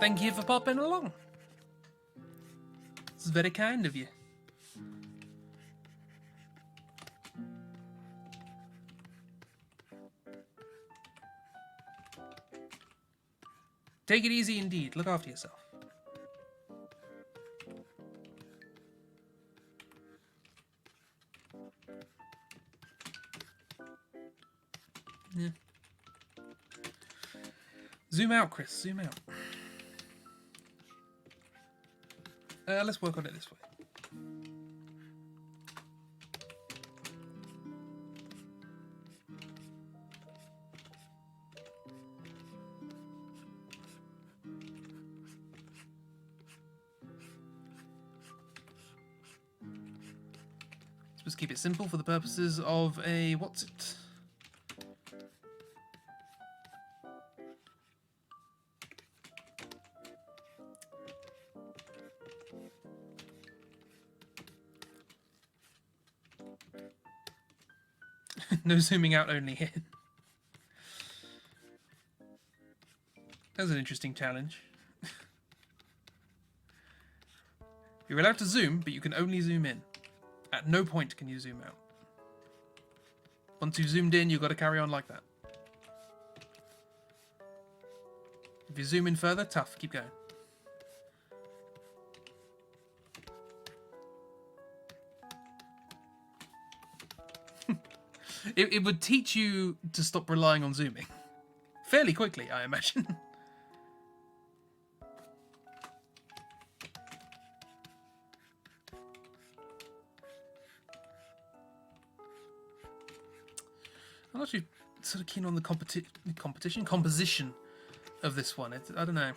Thank you for popping along. It's very kind of you. Take it easy indeed. Look after yourself. Yeah. Zoom out, Chris. Zoom out. Let's work on it this way. Let's keep it simple for the purposes of a... what's it? No zooming out only here. That was an interesting challenge. You're allowed to zoom, but you can only zoom in. At no point can you zoom out. Once you've zoomed in, you've got to carry on like that. If you zoom in further, tough. Keep going. It would teach you to stop relying on zooming. Fairly quickly, I imagine. I'm actually sort of keen on the composition of this one. I don't know.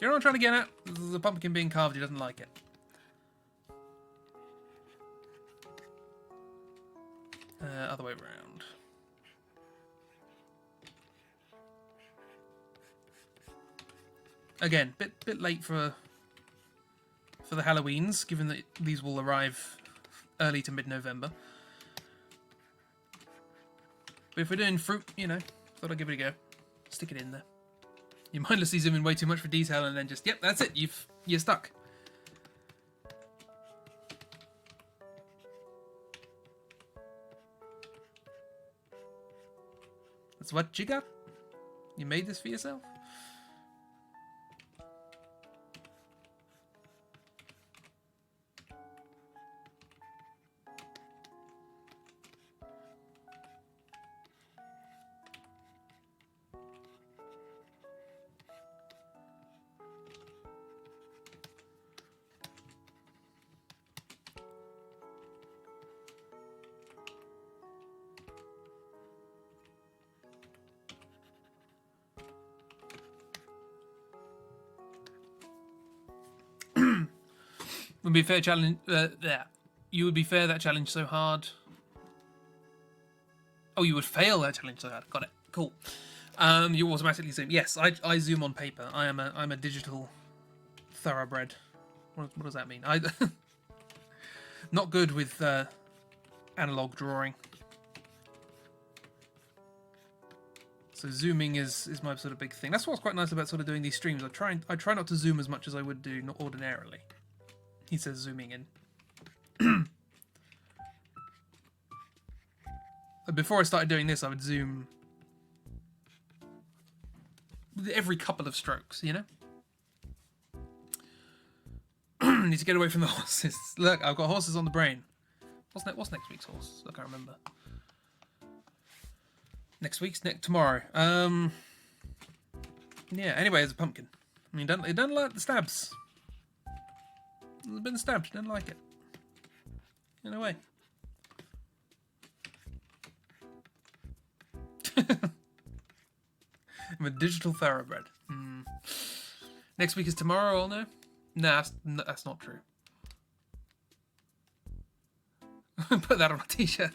You know what I'm trying to get at? There's a pumpkin being carved, he doesn't like it. Other way around. Again, bit late for the Halloweens, given that these will arrive early to mid-November. But if we're doing fruit, you know, thought I'd give it a go. Stick it in there. You mindlessly zoom in way too much for detail and then just, yep, that's it. You're stuck. That's what you got? You made this for yourself? Would be a fair challenge. You would be fair that challenge so hard. Oh, you would fail that challenge so hard. Got it. Cool. You automatically zoom. Yes, I zoom on paper. I'm a digital thoroughbred. What does that mean? I not good with analog drawing. So zooming is my sort of big thing. That's what's quite nice about sort of doing these streams. I try not to zoom as much as I would do not ordinarily. He says zooming in. Before I started doing this, I would zoom every couple of strokes, you know? Need to get away from the horses. Look, I've got horses on the brain. What's next week's horse? I can't remember. Tomorrow. Yeah, anyway, it's a pumpkin. I mean, it doesn't like the stabs. It's been stabbed, didn't like it. In a way. I'm a digital thoroughbred. Next week is tomorrow, I'll know. Nah, that's not true. Put that on a t-shirt.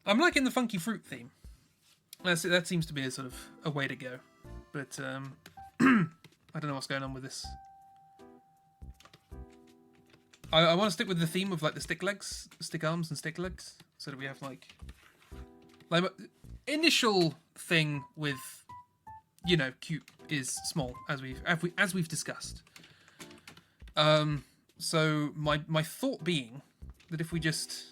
I'm liking the funky fruit theme. That seems to be a sort of a way to go. But I don't know what's going on with this. I want to stick with the theme of like the stick legs, stick arms and stick legs, so that we have like initial thing with, you know, cute is small as we've discussed. So my thought being that if we just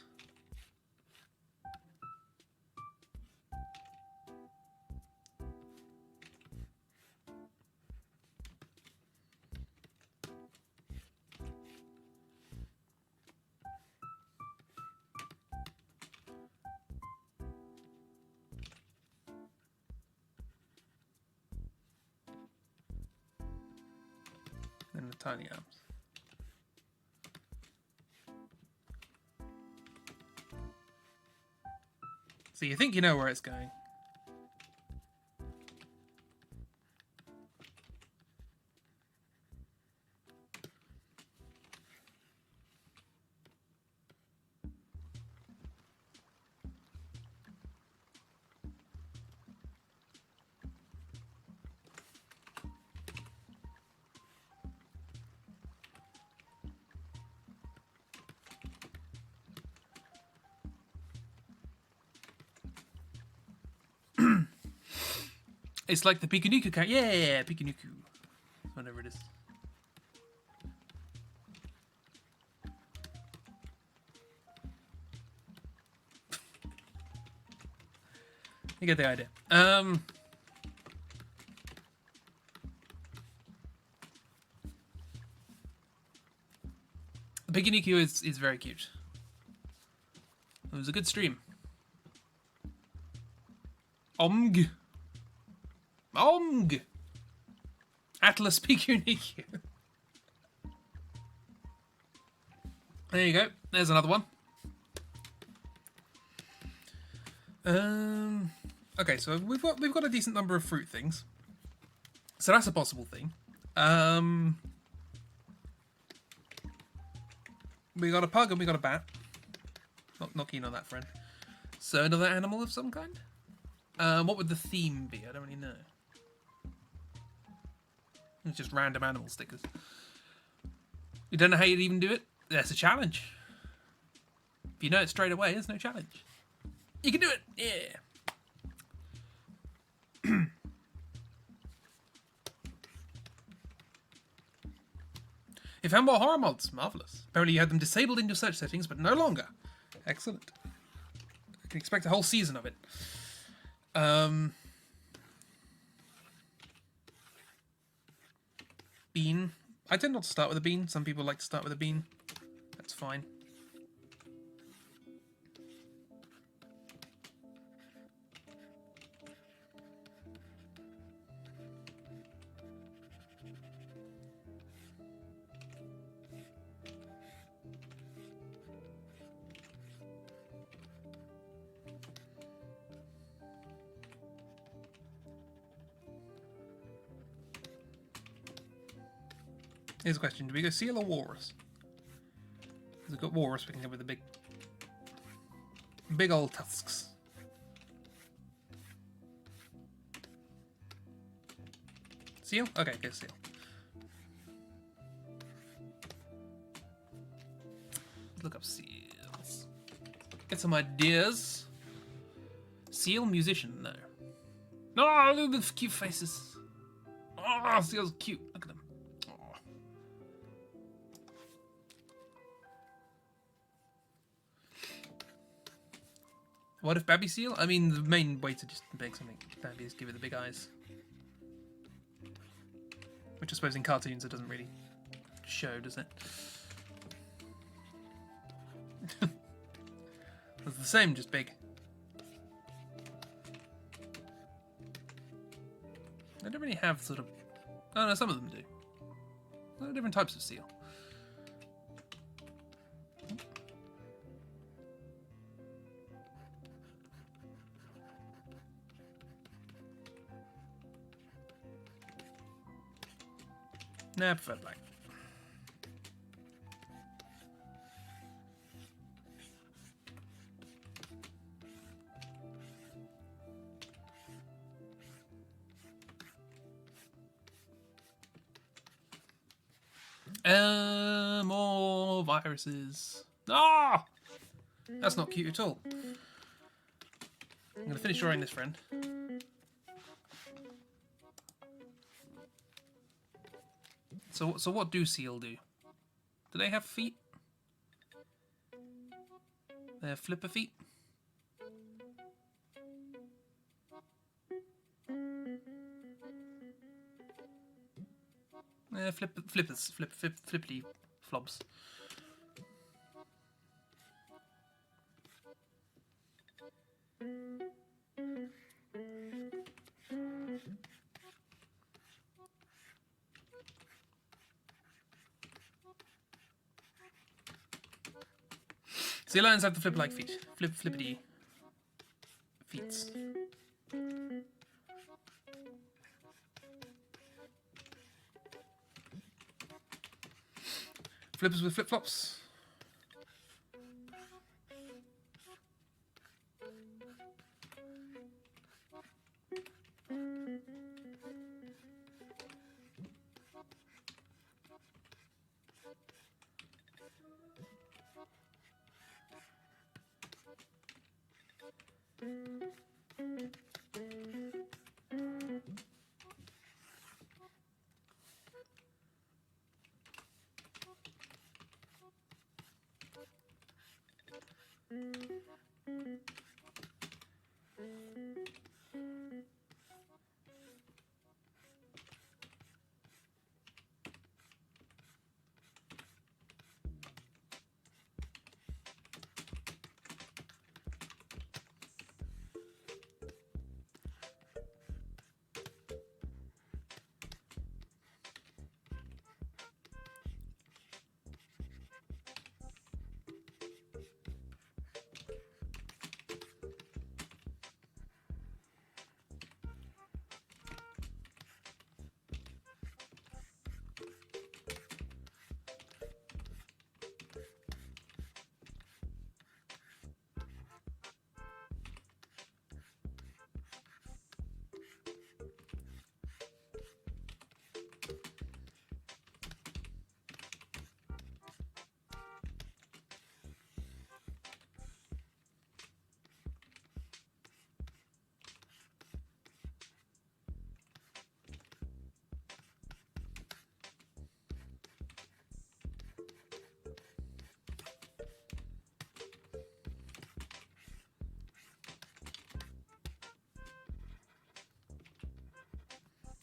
and the tiny arms. So you think you know where it's going. It's like the Pikanuku character. Yeah, Pikanuku. Whatever it is. You get the idea. The Pikanuku is very cute. It was a good stream. Omg. Omg! Atlas Pikanuku. There you go. There's another one. Okay, so we've got a decent number of fruit things. So that's a possible thing. We got a pug and we got a bat. Not keen on that, friend. So another animal of some kind? What would the theme be? I don't really know. It's just random animal stickers. You don't know how you'd even do it? That's a challenge. If you know it straight away, there's no challenge. You can do it! Yeah! You found more horror mods. Marvellous. Apparently you had them disabled in your search settings, but no longer. Excellent. I can expect a whole season of it. Bean. I tend not to start with a bean. Some people like to start with a bean. That's fine. Here's a question. Do we go seal or walrus? We've got walrus, we can go with the big old tusks. Seal? Okay, go seal. look up seals. Get some ideas. Seal musician, no. Oh, look at the cute faces. Oh, seals cute. Look at them. Oh. What if Babby seal? I mean, the main way to just make something Babby is give it the big eyes. Which I suppose in cartoons it doesn't really show, does it? It's the same, just big. They don't really have sort of... Oh no, some of them do. There are different types of seal. Nah, I prefer black. More viruses. Ah! That's not cute at all. I'm going to finish drawing this friend. So what do seal do? Do they have feet? They have flipper feet? Flippity flobs. Sea lions have the flip-like feet. Flippity feet. Flippers with flip-flops.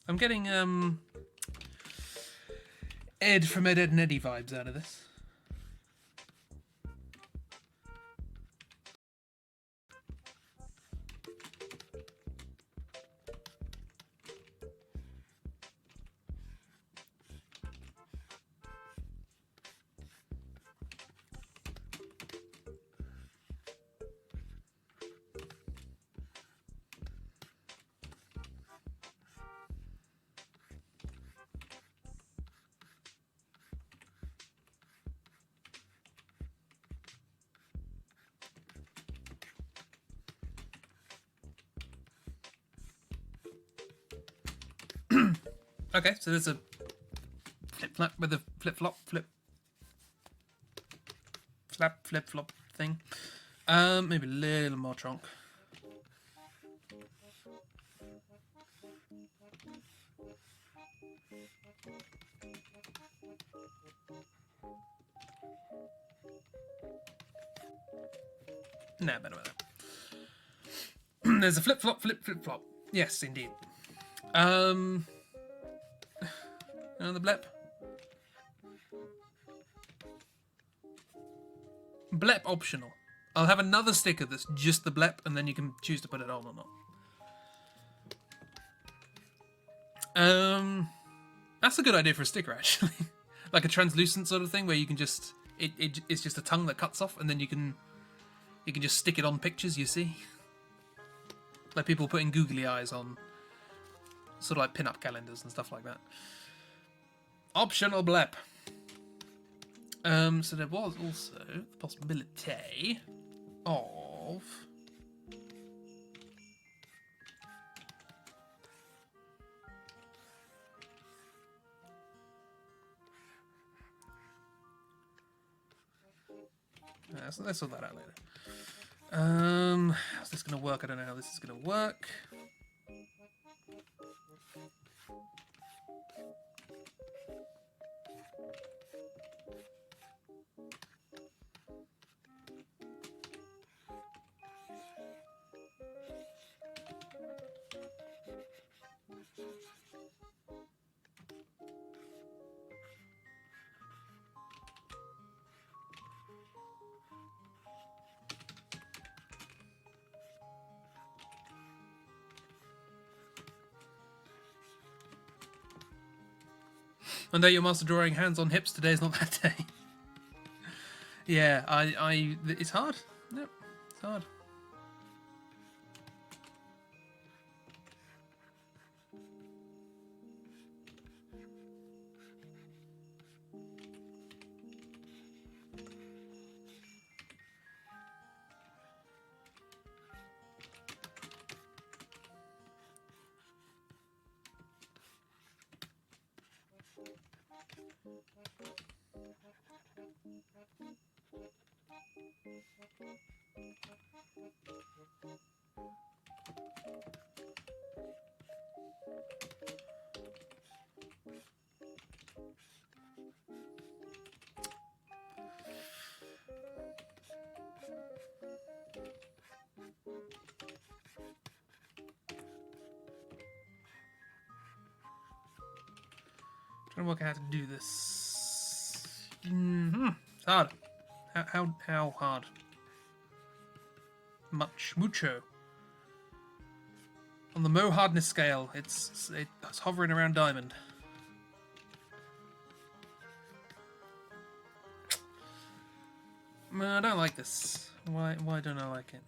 I'm getting Ed from Ed, Ed and Eddie vibes out of this. Okay, so there's a flip flap with a flip flop flip Slap, flip, flop thing. Maybe a little more trunk. Nah, better. There's a flip, flop, flip, flip, flop. Yes, indeed. And the blep. Blep optional. I'll have another sticker that's just the blep, and then you can choose to put it on or not. That's a good idea for a sticker, actually. Like a translucent sort of thing, where you can just it's just a tongue that cuts off, and then you can just stick it on pictures you see. Like people putting googly eyes on sort of like pin-up calendars and stuff like that. Optional blep. So there was also the possibility of let's sort that out later. How's this gonna work? I don't know how this is gonna work. One day your master drawing hands on hips, today's not that day. Yeah, it's hard. Yep, it's hard. Trying to work out how to do this. It's hard. How hard? Mucho. On the Mo hardness scale, it's hovering around diamond. I don't like this. Why don't I like it?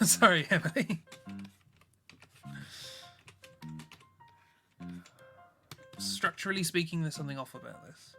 Sorry, Emily. Structurally speaking, there's something off about this.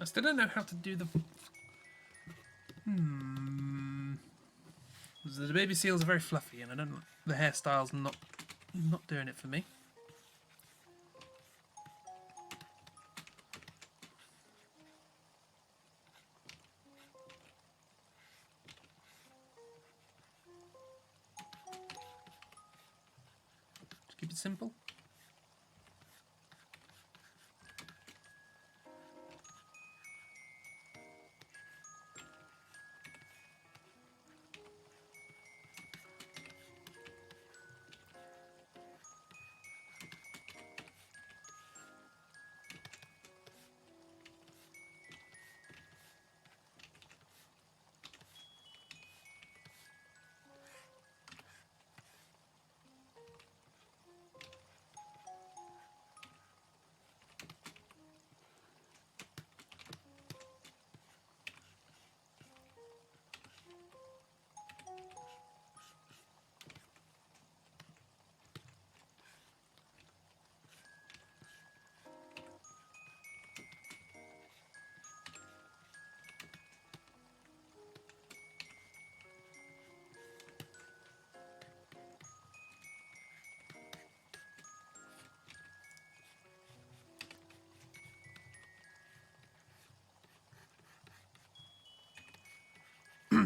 I still don't know how to do the... The baby seals are very fluffy, and I don't... The hairstyle's not doing it for me. Just keep it simple.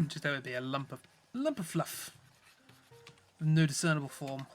Just that would be a lump of fluff. With no discernible form.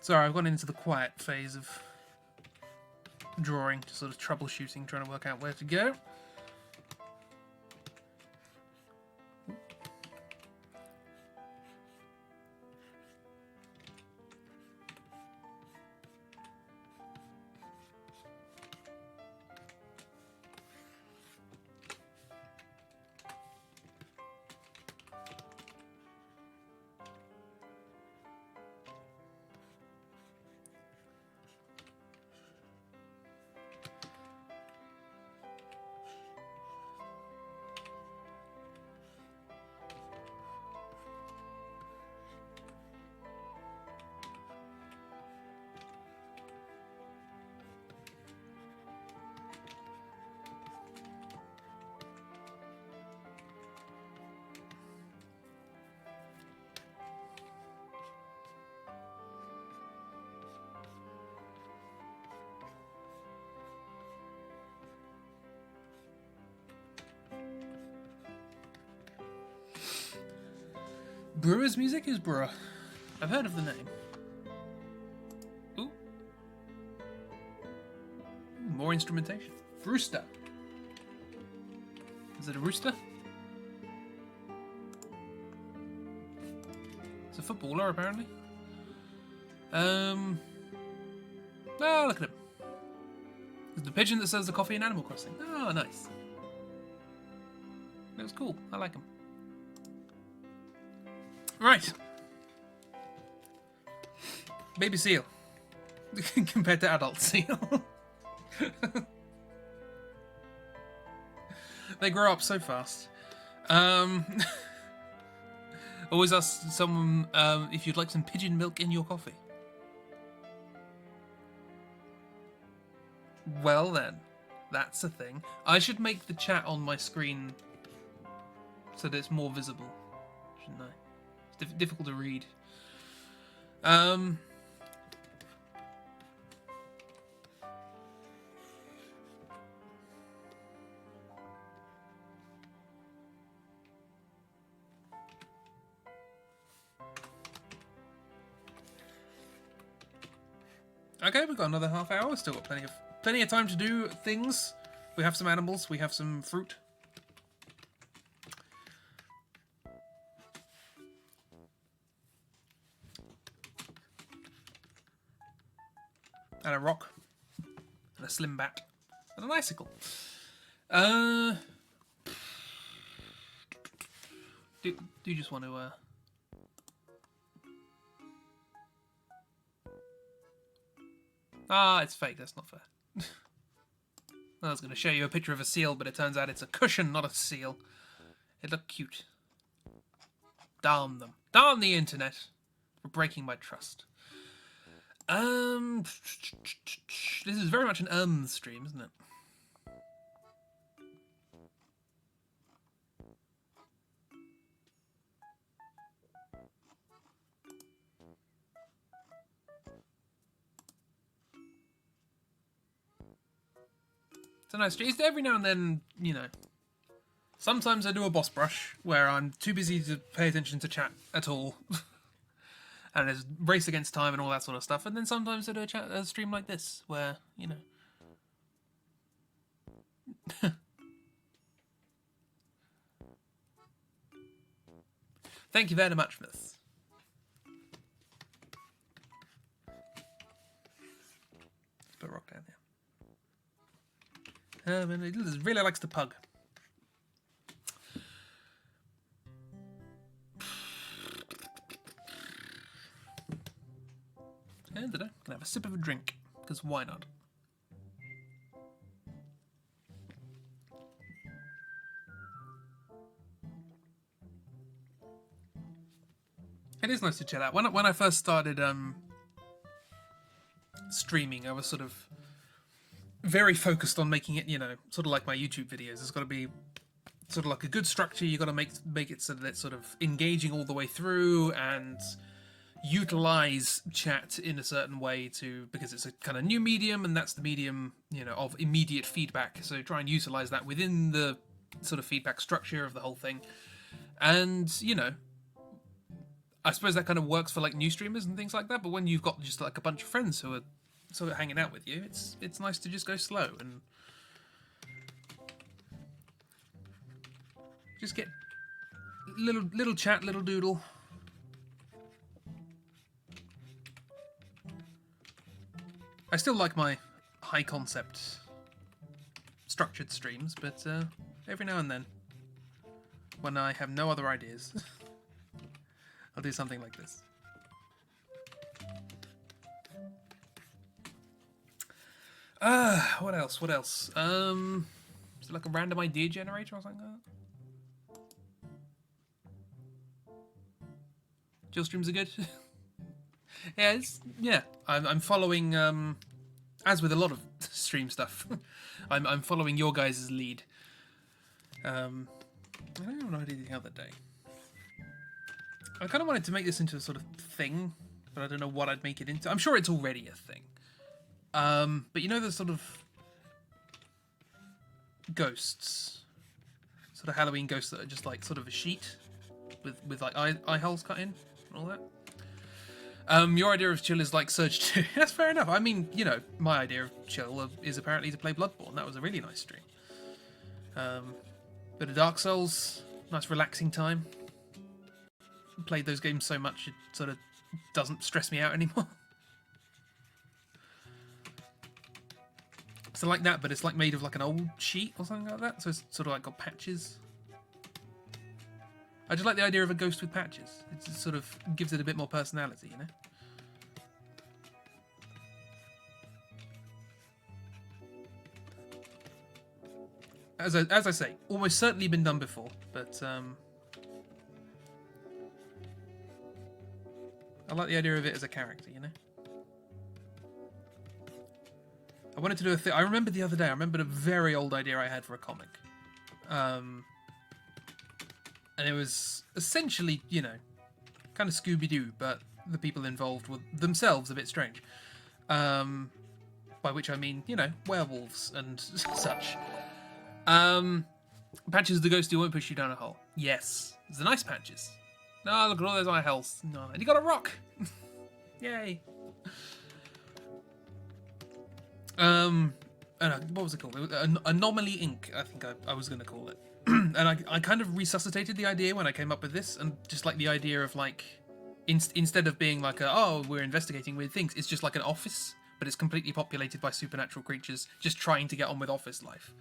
Sorry, I've gone into the quiet phase of drawing, just sort of troubleshooting, trying to work out where to go. Brewer's music is Brewer. I've heard of the name. Ooh. More instrumentation. Brewster. Is it a rooster? It's a footballer, apparently. Oh, look at him. There's the pigeon that sells the coffee in Animal Crossing. Oh, nice. That was cool. I like him. Right. Baby seal. Compared to adult seal. They grow up so fast. Always ask someone if you'd like some pigeon milk in your coffee. Well then, that's a thing. I should make the chat on my screen so that it's more visible, shouldn't I? It's difficult to read. Okay, we've got another half hour. Still got plenty of time to do things. We have some animals. We have some fruit. And a rock. And a slim bat. And an icicle. Do you just want to... Ah, it's fake. That's not fair. I was going to show you a picture of a seal, but it turns out it's a cushion, not a seal. It looked cute. Darn them. Darn the internet for breaking my trust. This is very much an stream, isn't it? It's a nice stream. Every now and then, you know. Sometimes I do a boss brush where I'm too busy to pay attention to chat at all. And there's race against time and all that sort of stuff. And then sometimes I do a stream like this where, you know. Thank you very much for this. Let's put a rock down there. And it really likes to pug. And today, can have a sip of a drink, because why not? It is nice to chill out. When I first started streaming, I was sort of very focused on making it, you know, sort of like my YouTube videos. It's got to be sort of like a good structure. You got to make it so that it's sort of engaging all the way through and utilize chat in a certain way because it's a kind of new medium, and that's the medium, you know, of immediate feedback. So try and utilize that within the sort of feedback structure of the whole thing. And, you know, I suppose that kind of works for like new streamers and things like that. But when you've got just like a bunch of friends who are sort of hanging out with you, it's nice to just go slow and just get little chat, little doodle. I still like my high concept structured streams, but every now and then, when I have no other ideas, I'll do something like this. What else? What else? Is it like a random idea generator or something like that? Jill streams are good. Yeah, I'm following, as with a lot of stream stuff, I'm following your guys' lead. I don't know what I did the other day. I kind of wanted to make this into a sort of thing, but I don't know what I'd make it into. I'm sure it's already a thing. But you know the sort of ghosts, sort of Halloween ghosts that are just like sort of a sheet with like eye holes cut in and all that. Your idea of chill is like Surge 2. That's fair enough. I mean, you know, my idea of chill is apparently to play Bloodborne. That was a really nice stream. Bit of Dark Souls, nice relaxing time. Played those games so much it sort of doesn't stress me out anymore. So like that, but it's like made of like an old sheet or something like that. So it's sort of like got patches. I just like the idea of a ghost with patches. It just sort of gives it a bit more personality, you know? as I say, almost certainly been done before, but I like the idea of it as a character, you know. I wanted to do a thing. I remember the other day. I remembered a very old idea I had for a comic, and it was essentially, you know, kind of Scooby-Doo, but the people involved were themselves a bit strange. By which I mean, you know, werewolves and such. Patches the Ghosty won't push you down a hole. Yes, it's the nice Patches. No, look at all those eye holes. No, and you got a rock. Yay. And what was it called? It was Anomaly Inc. I think I was going to call it. And I kind of resuscitated the idea when I came up with this, and just like the idea of like, instead of being like we're investigating weird things, it's just like an office, but it's completely populated by supernatural creatures just trying to get on with office life.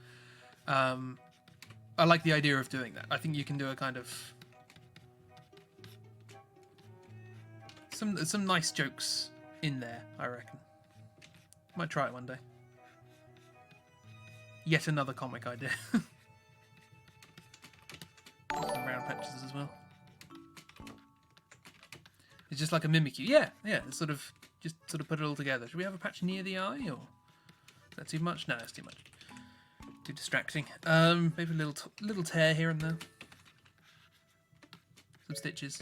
I like the idea of doing that. I think you can do a kind of some nice jokes in there, I reckon. Might try it one day. Yet another comic idea. Some round patches as well. It's just like a Mimikyu. Yeah. It's sort of put it all together. Should we have a patch near the eye, or is that too much? No, that's too much. Too distracting. Maybe a little tear here and there. Some stitches.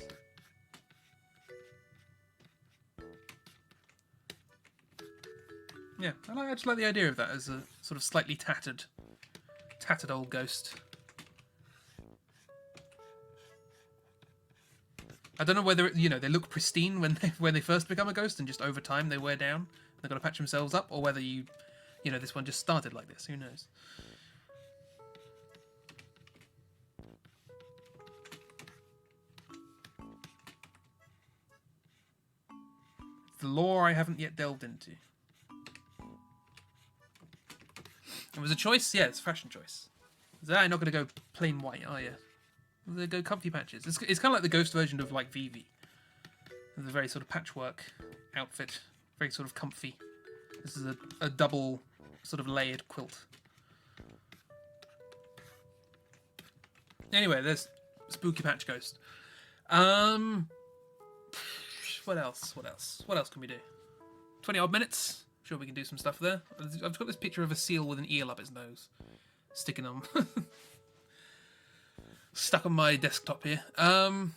Yeah, I just like the idea of that as a sort of slightly tattered old ghost. I don't know whether they look pristine when they first become a ghost, and just over time they wear down. They've got to patch themselves up, or whether this one just started like this. Who knows? The lore I haven't yet delved into. It was a choice? Yeah, it's a fashion choice. You're not going to go plain white, are you? They go comfy patches. It's kind of like the ghost version of like Vivi. It's a very sort of patchwork outfit. Very sort of comfy. This is a double sort of layered quilt. Anyway, there's Spooky Patch Ghost. What else? What else can we do? 20 odd minutes. Sure, we can do some stuff there. I've got this picture of a seal with an eel up its nose, sticking on, stuck on my desktop here. But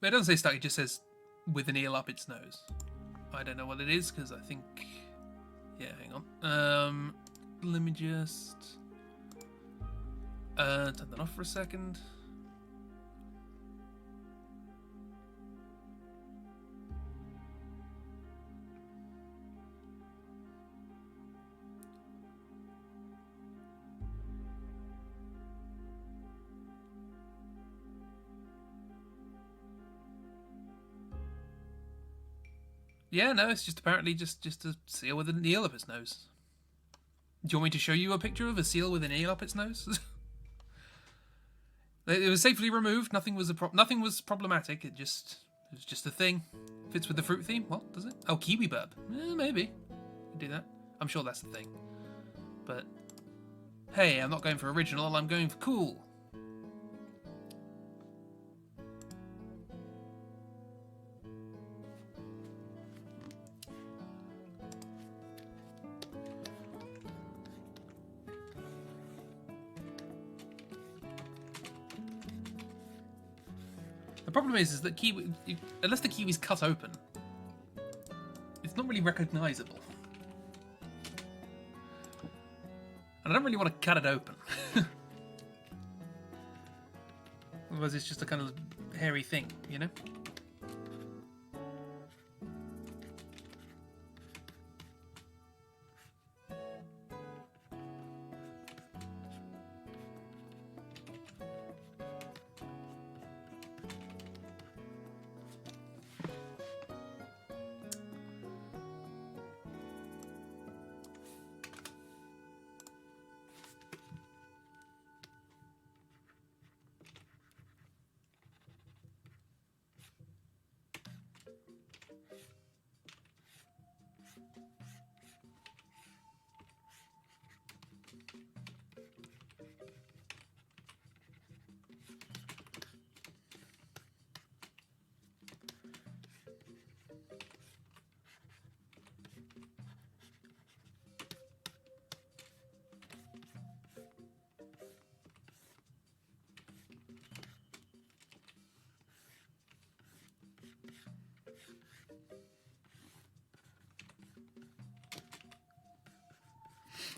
it doesn't say stuck. It just says with an eel up its nose. I don't know what it is because I think. Yeah, hang on. Let me just turn that off for a second. Yeah, no, it's just apparently just a seal with an eel up its nose. Do you want me to show you a picture of a seal with an eel up its nose? It was safely removed. Nothing was problematic. It was just a thing. Fits with the fruit theme. What does it? Oh, kiwi burp. Maybe. You do that. I'm sure that's the thing. But hey, I'm not going for original. I'm going for cool. The problem is that kiwi, unless the kiwi's cut open, it's not really recognisable. And I don't really want to cut it open. Otherwise it's just a kind of hairy thing, you know?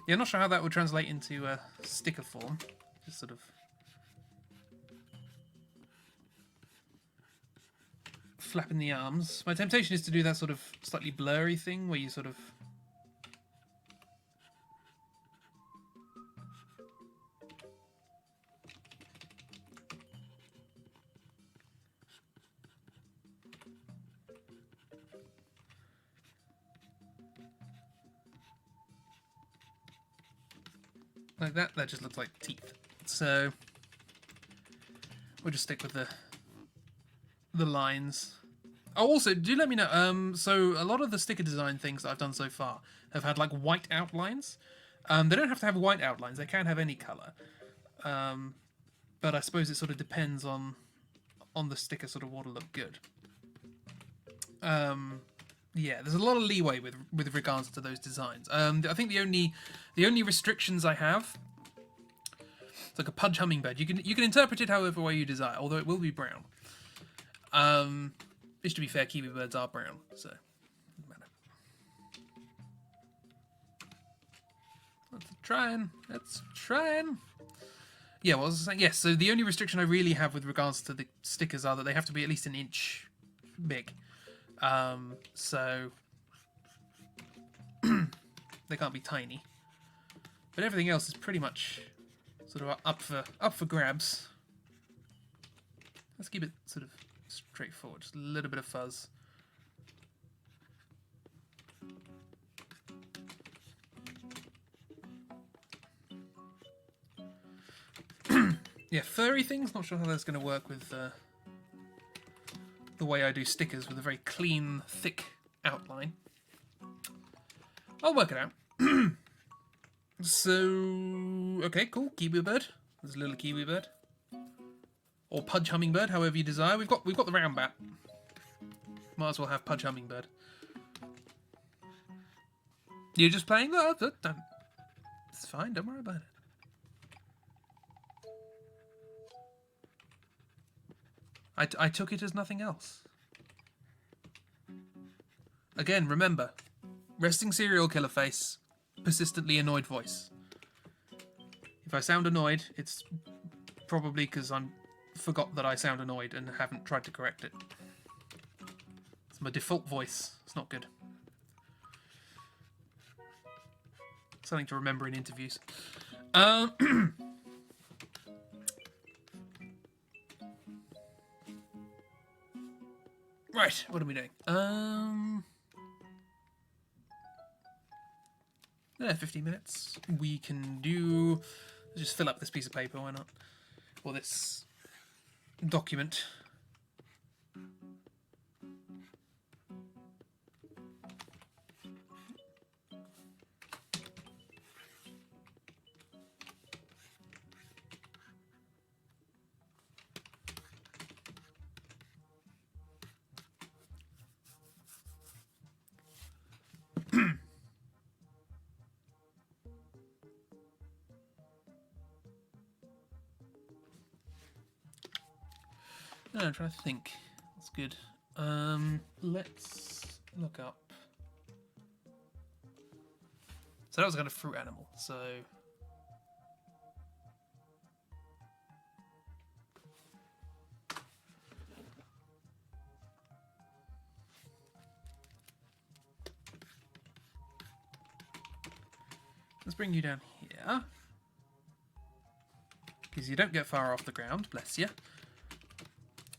Yeah, I'm not sure how that would translate into sticker form. Just sort of flapping the arms. My temptation is to do that sort of slightly blurry thing where you sort of... like that. That just looks like teeth. So we'll just stick with the lines. Oh, also, do let me know. So a lot of the sticker design things that I've done so far have had like white outlines. They don't have to have white outlines. They can have any color. But I suppose it sort of depends on the sticker, sort of what'll look good. Yeah, there's a lot of leeway with regards to those designs. I think the only restrictions I have, it's like a pudge hummingbird. You can interpret it however way you desire, although it will be brown. Which, to be fair, kiwi birds are brown, so doesn't matter. Let's try and. Yeah, what was I saying? Yes, so the only restriction I really have with regards to the stickers are that they have to be at least an inch big. So they can't be tiny. But everything else is pretty much sort of up for grabs. Let's keep it sort of straightforward, just a little bit of fuzz. Yeah, furry things, not sure how that's going to work with the way I do stickers with a very clean, thick outline. I'll work it out. So, okay, cool, kiwi bird. There's a little kiwi bird. Or pudge hummingbird, however you desire. We've got the round bat. Might as well have pudge hummingbird. You're just playing? No, don't. It's fine, don't worry about it. I took it as nothing else. Again, remember, resting serial killer face, persistently annoyed voice. If I sound annoyed, it's probably because I forgot that I sound annoyed and haven't tried to correct it. It's my default voice. It's not good. Something to remember in interviews. Right, what are we doing? 15 minutes. We can do... just fill up this piece of paper, why not? Or this document. No, I'm trying to think. That's good. Let's look up. So that was a kind of fruit animal. So let's bring you down here. Because you don't get far off the ground, bless you.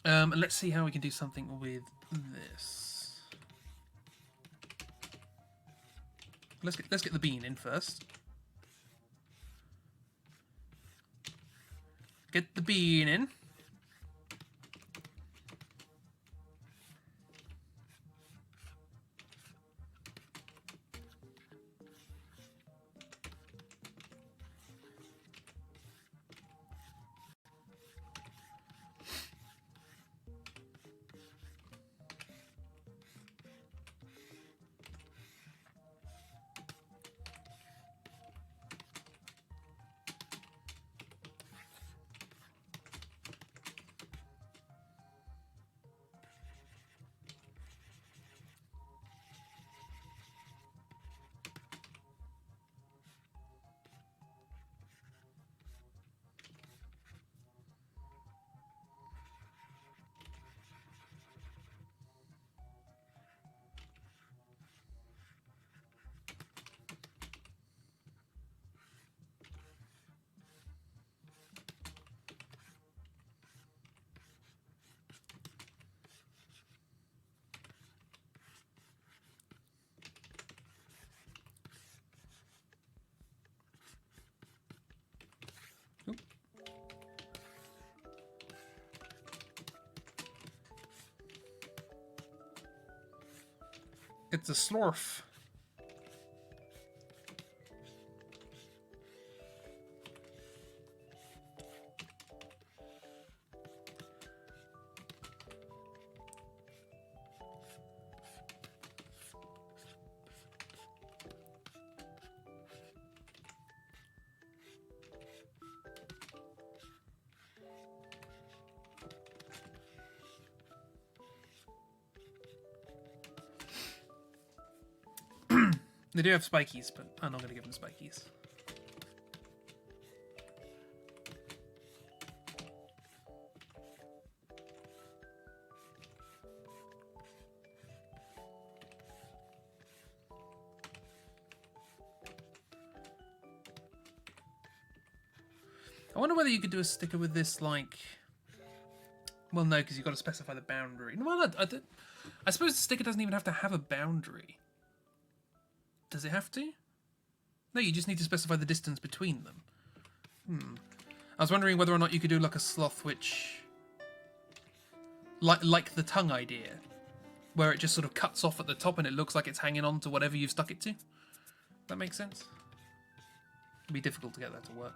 And let's see how we can do something with this. Let's get the bean in first. Get the bean in. It's a slurf. They do have spikies, but I'm not going to give them spikies. I wonder whether you could do a sticker with this, like... Well, no, because you've got to specify the boundary. Well, I suppose the sticker doesn't even have to have a boundary. Does it have to? No, you just need to specify the distance between them. I was wondering whether or not you could do like a sloth which... Like the tongue idea. Where it just sort of cuts off at the top and it looks like it's hanging on to whatever you've stuck it to. That makes sense? It'd be difficult to get that to work.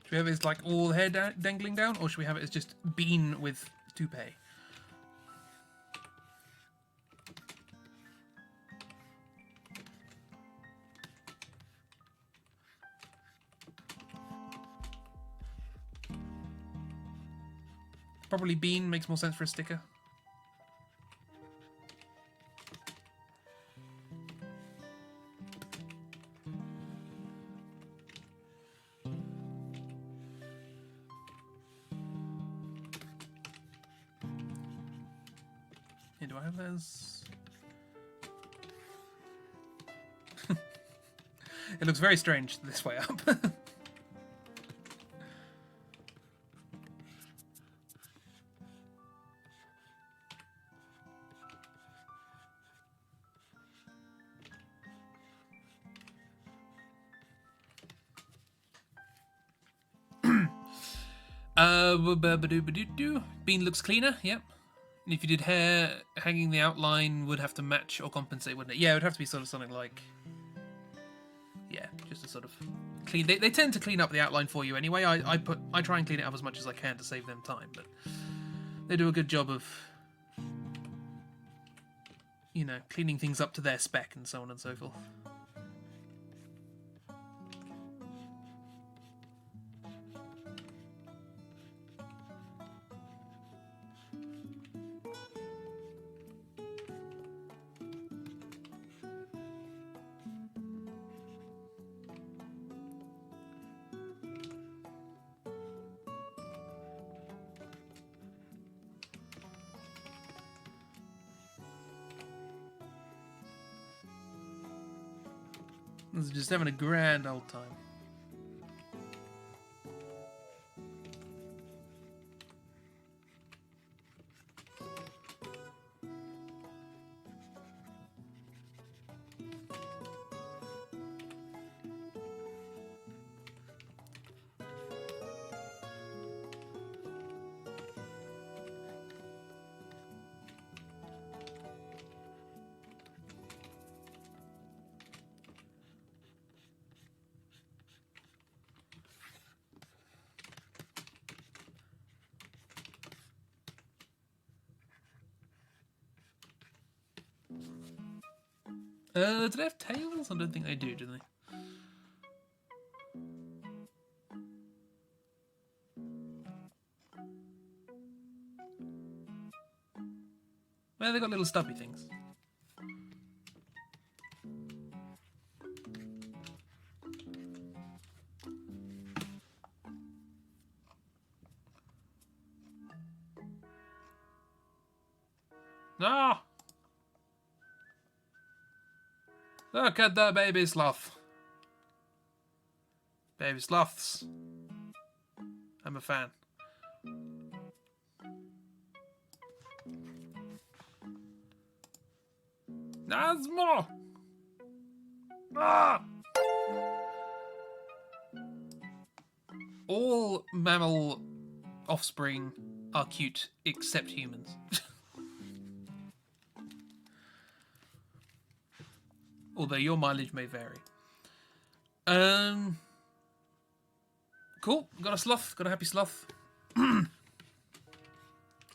Should we have it as like all hair dangling down, or should we have it as just bean with toupee? Probably bean makes more sense for a sticker. Yeah, do I have those? It looks very strange this way up. Bean looks cleaner, yep. And if you did hair, hanging the outline would have to match or compensate, wouldn't it? Yeah, it would have to be sort of something like... Yeah, just a sort of clean... They tend to clean up the outline for you anyway. I try and clean it up as much as I can to save them time, but they do a good job of, you know, cleaning things up to their spec and so on and so forth. Just having a grand old time. Do they have tails? I don't think they do they? Well, they got little stubby things. No! Look at the baby sloth. Baby sloths. I'm a fan. There's more! Ah! All mammal offspring are cute, except humans. Although your mileage may vary. Cool. Got a sloth. Got a happy sloth. Gonna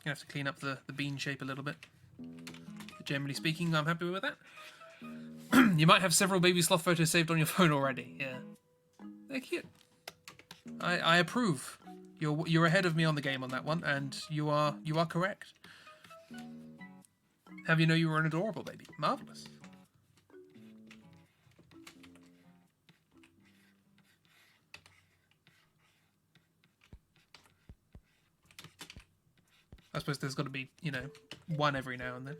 have to clean up the bean shape a little bit. But generally speaking, I'm happy with that. You might have several baby sloth photos saved on your phone already. Yeah, they're cute. I approve. You're ahead of me on the game on that one, and you are correct. Have you know you were an adorable baby? Marvelous. I suppose there's got to be, you know, one every now and then.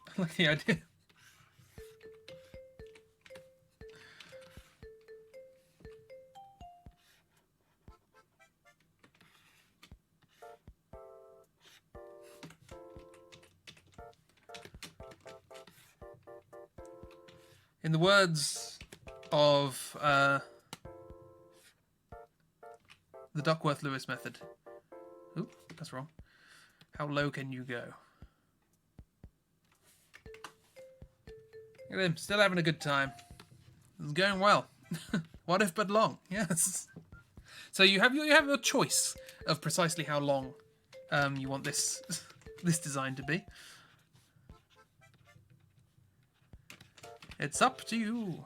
I like the idea. In the words of the Duckworth-Lewis method. Oop, that's wrong. How low can you go? Look at him, still having a good time. It's going well. What if but long? Yes. So you have your choice of precisely how long you want this this design to be. It's up to you.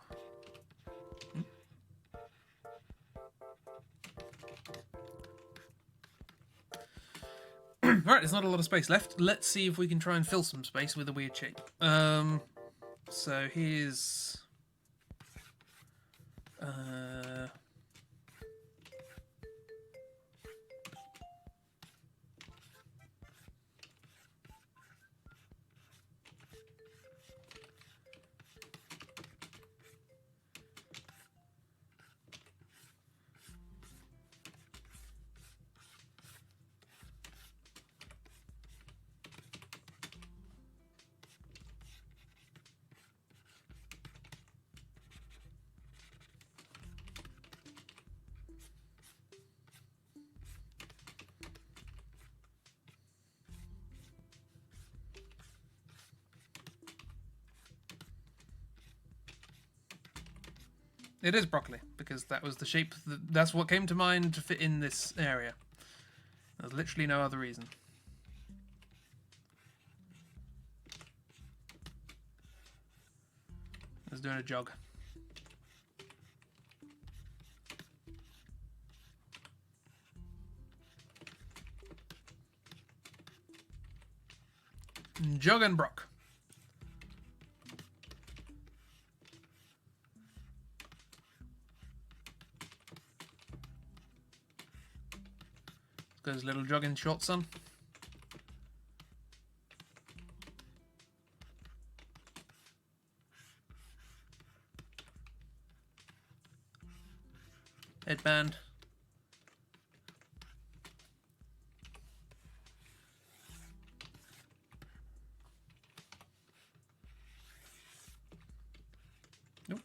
Right, there's not a lot of space left. Let's see if we can try and fill some space with a weird shape. So here's... It is broccoli, because that was the shape, that's what came to mind to fit in this area. There's literally no other reason. I was doing a jog. Jog and brock. Goes little jogging shorts on. Headband. Nope.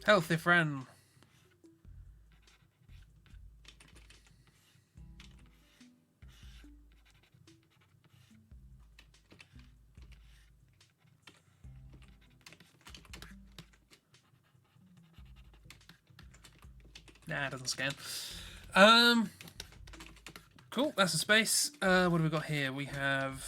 Healthy friend. Nah, it doesn't scan. Cool, that's the space. What have we got here? We have...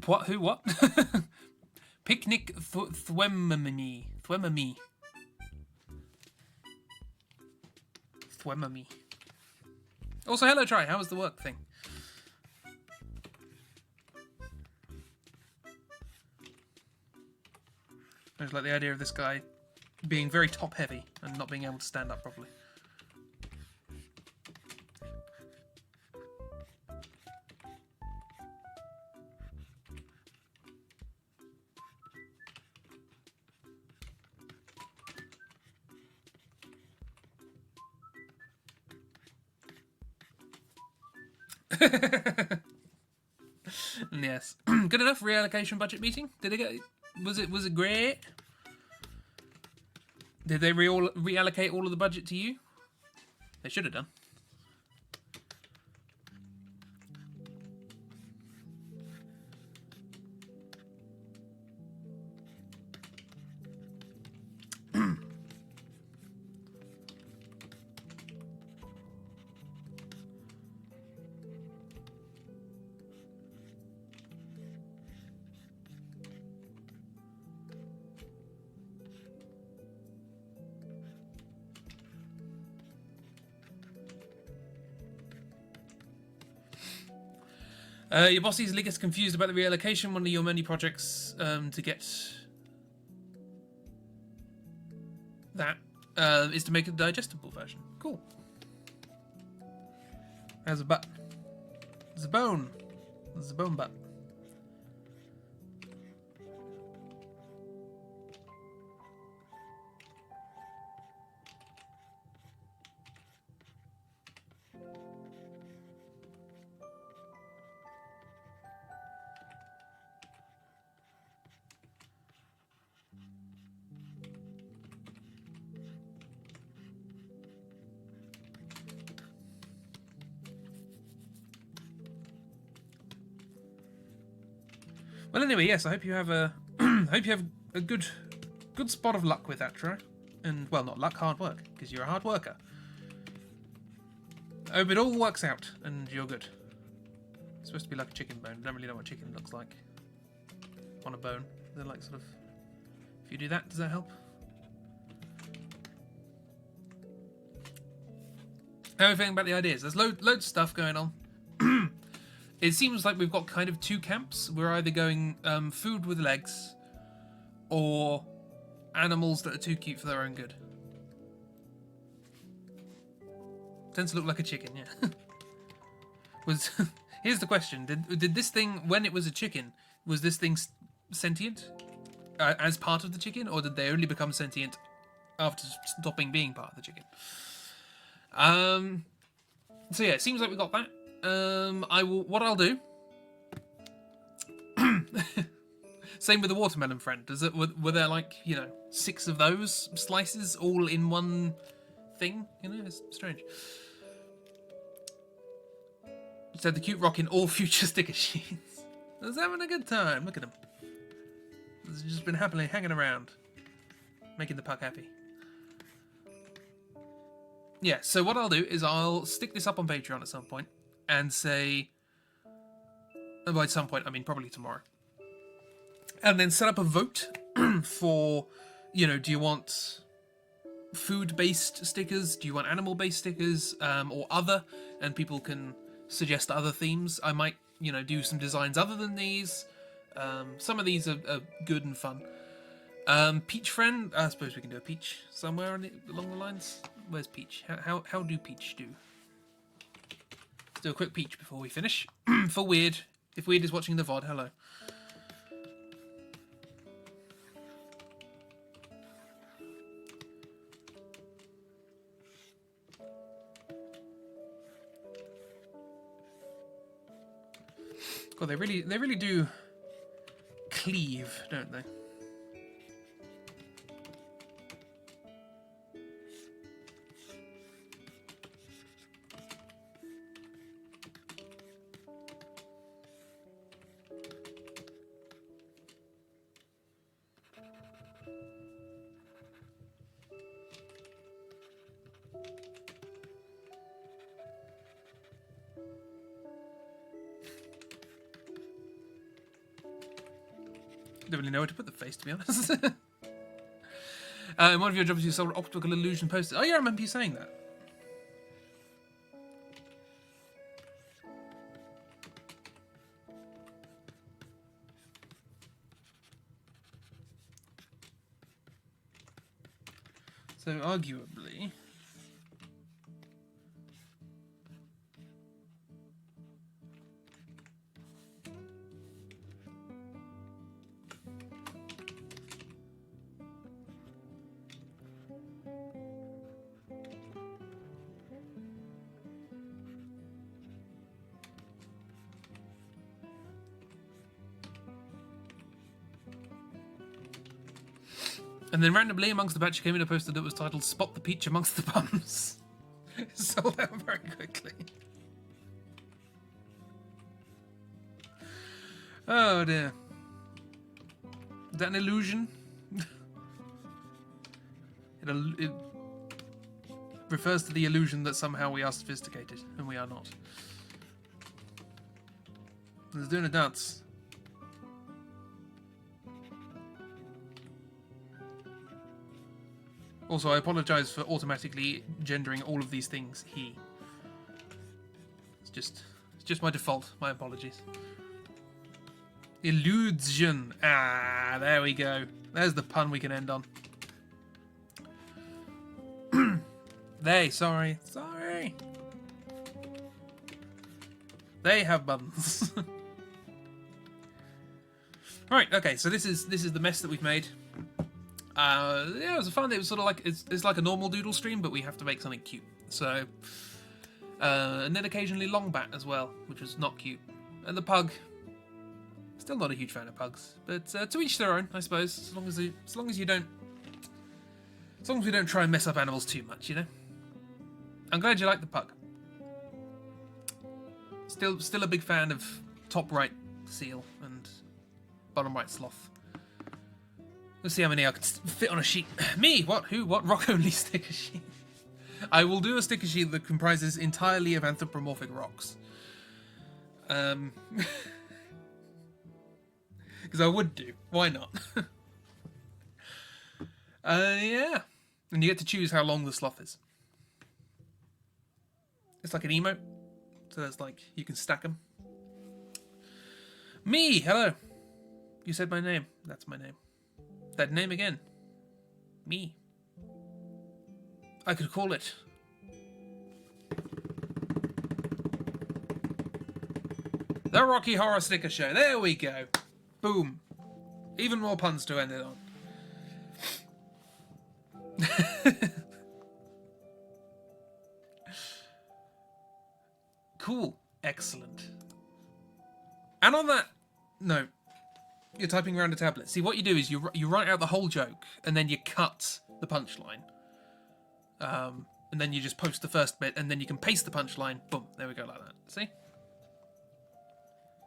What? Who? What? Picnic Thwemami. Thwemami. Thwemami. Also, hello, Try. How was the work thing? I just like the idea of this guy being very top-heavy and not being able to stand up properly. Yes. Good enough reallocation budget meeting? Did it get? Was it great? Did they reallocate all of the budget to you? They should have done. Your boss easily gets confused about the reallocation. One of your many projects to get that is to make a digestible version. Cool. There's a butt. There's a bone. There's a bone butt. Well, anyway, yes. I hope you have a good spot of luck with that, Troy. And well, not luck, hard work, because you're a hard worker. I hope it all works out and you're good. It's supposed to be like a chicken bone. I don't really know what chicken looks like on a bone. They're like sort of. If you do that, does that help? How are you feeling about the ideas? There's loads of stuff going on. It seems like we've got kind of two camps. We're either going food with legs or animals that are too cute for their own good. Tends to look like a chicken, yeah. Here's the question. Did this thing, when it was a chicken, was this thing sentient as part of the chicken, or did they only become sentient after stopping being part of the chicken? So yeah, it seems like we got that. What I'll do. Same with the watermelon friend. Were there like, 6 of those slices all in one thing? It's strange. Said the cute rock in all future sticker sheets. I was having a good time. Look at him. He's just been happily hanging around, making the puck happy. Yeah, so what I'll do is I'll stick this up on Patreon at some point and say, and by some point I mean probably tomorrow, and then set up a vote for, do you want food-based stickers, do you want animal-based stickers, or other, and people can suggest other themes. I might, do some designs other than these. Some of these are good and fun. Peach friend, I suppose we can do a peach somewhere along the lines. Where's Peach? How do Peach do? Let's do a quick Peach before we finish. For Weird. If Weird is watching the VOD, hello. God, they really do cleave, don't they? Don't really know where to put the face, to be honest. In one of your jobs, you sold optical illusion posters. Oh yeah, I remember you saying that. So arguably, and then randomly amongst the batch came in a poster that was titled "Spot the Peach Amongst the Bums." It sold out very quickly. Oh dear. Is that an illusion? It refers to the illusion that somehow we are sophisticated, and we are not. It's doing a dance. Also, I apologise for automatically gendering all of these things he. It's just my default. My apologies. Illusion. Ah, there we go. There's the pun we can end on. Sorry. They have buttons. Right, okay, so this is the mess that we've made. Yeah, it was fun. It was sort of like it's like a normal doodle stream, but we have to make something cute. So, and then occasionally Longbat as well, which was not cute. And the pug. Still not a huge fan of pugs, but to each their own, I suppose. As long as we don't try and mess up animals too much, you know. I'm glad you like the pug. Still a big fan of top right seal and bottom right sloth. Let's see how many I can fit on a sheet. Me? What? Who? What? Rock only sticker sheet. I will do a sticker sheet that comprises entirely of anthropomorphic rocks. Because I would do. Why not? Yeah. And you get to choose how long the sloth is. It's like an emote. So there's like, you can stack them. Me! Hello! You said my name. That's my name. That name again. Me. I could call it. The Rocky Horror Sticker Show. There we go. Boom. Even more puns to end it on. Cool. Excellent. And on that note, you're typing around a tablet. See, what you do is you write out the whole joke, and then you cut the punchline. And then you just post the first bit, and then you can paste the punchline. Boom. There we go, like that. See?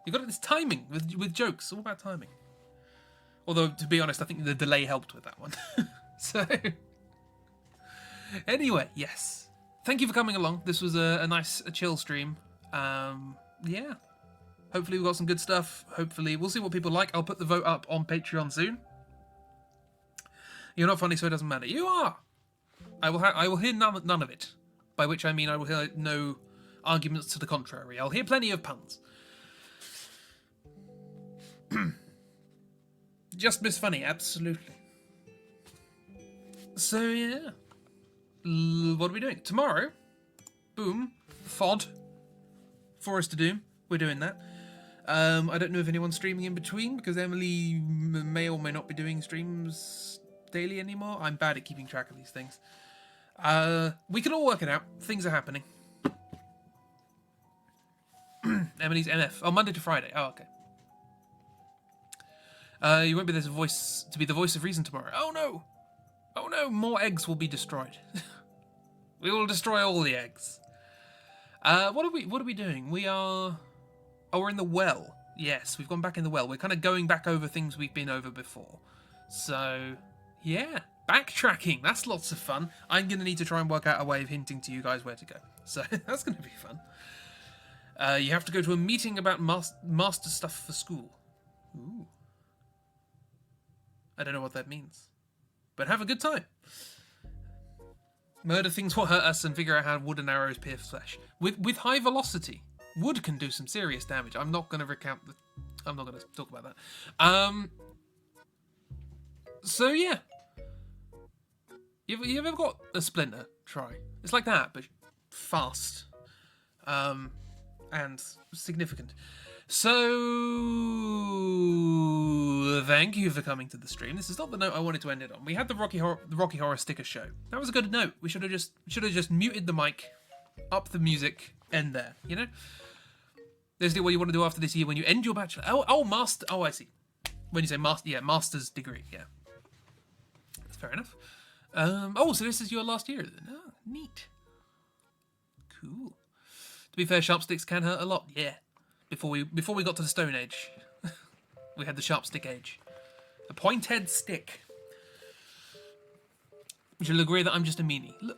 You got this timing with jokes. It's all about timing. Although, to be honest, I think the delay helped with that one. So, anyway, yes. Thank you for coming along. This was a nice, chill stream. Yeah. Hopefully we've got some good stuff. Hopefully, we'll see what people like. I'll put the vote up on Patreon soon. You're not funny, so it doesn't matter. You are! I will hear none of it. By which I mean I will hear no arguments to the contrary. I'll hear plenty of puns. Just Miss Funny, absolutely. So, yeah. What are we doing? Tomorrow, boom, FOD, Forest of Doom, we're doing that. I don't know if anyone's streaming in between, because Emily may or may not be doing streams daily anymore. I'm bad at keeping track of these things. We can all work it out. Things are happening. Emily's MF. Oh, Monday to Friday. Oh, okay. You won't be there to be the voice of reason tomorrow. Oh no! Oh no, more eggs will be destroyed. We will destroy all the eggs. What are we doing? We are... Oh, we're in the well. Yes, we've gone back in the well. We're kind of going back over things we've been over before. So, yeah. Backtracking. That's lots of fun. I'm going to need to try and work out a way of hinting to you guys where to go. So, that's going to be fun. You have to go to a meeting about master stuff for school. Ooh. I don't know what that means. But have a good time. Murder things will hurt us and figure out how wood and arrows pierce flesh. With high velocity, wood can do some serious damage. I'm not going to recount the... I'm not going to talk about that. So, yeah. You've ever got a splinter? Try. It's like that, but fast. And significant. So, thank you for coming to the stream. This is not the note I wanted to end it on. We had the Rocky Horror sticker show. That was a good note. We should have just muted the mic, up the music, end there. You know. There's what you want to do after this year when you end your bachelor. Oh, master. Oh, I see. When you say master, yeah, master's degree. Yeah, that's fair enough. So this is your last year then. Oh, neat. Cool. To be fair, sharp sticks can hurt a lot. Yeah. Before we got to the Stone Age, we had the sharp stick age. The point-head stick. You'll agree that I'm just a meanie. Look,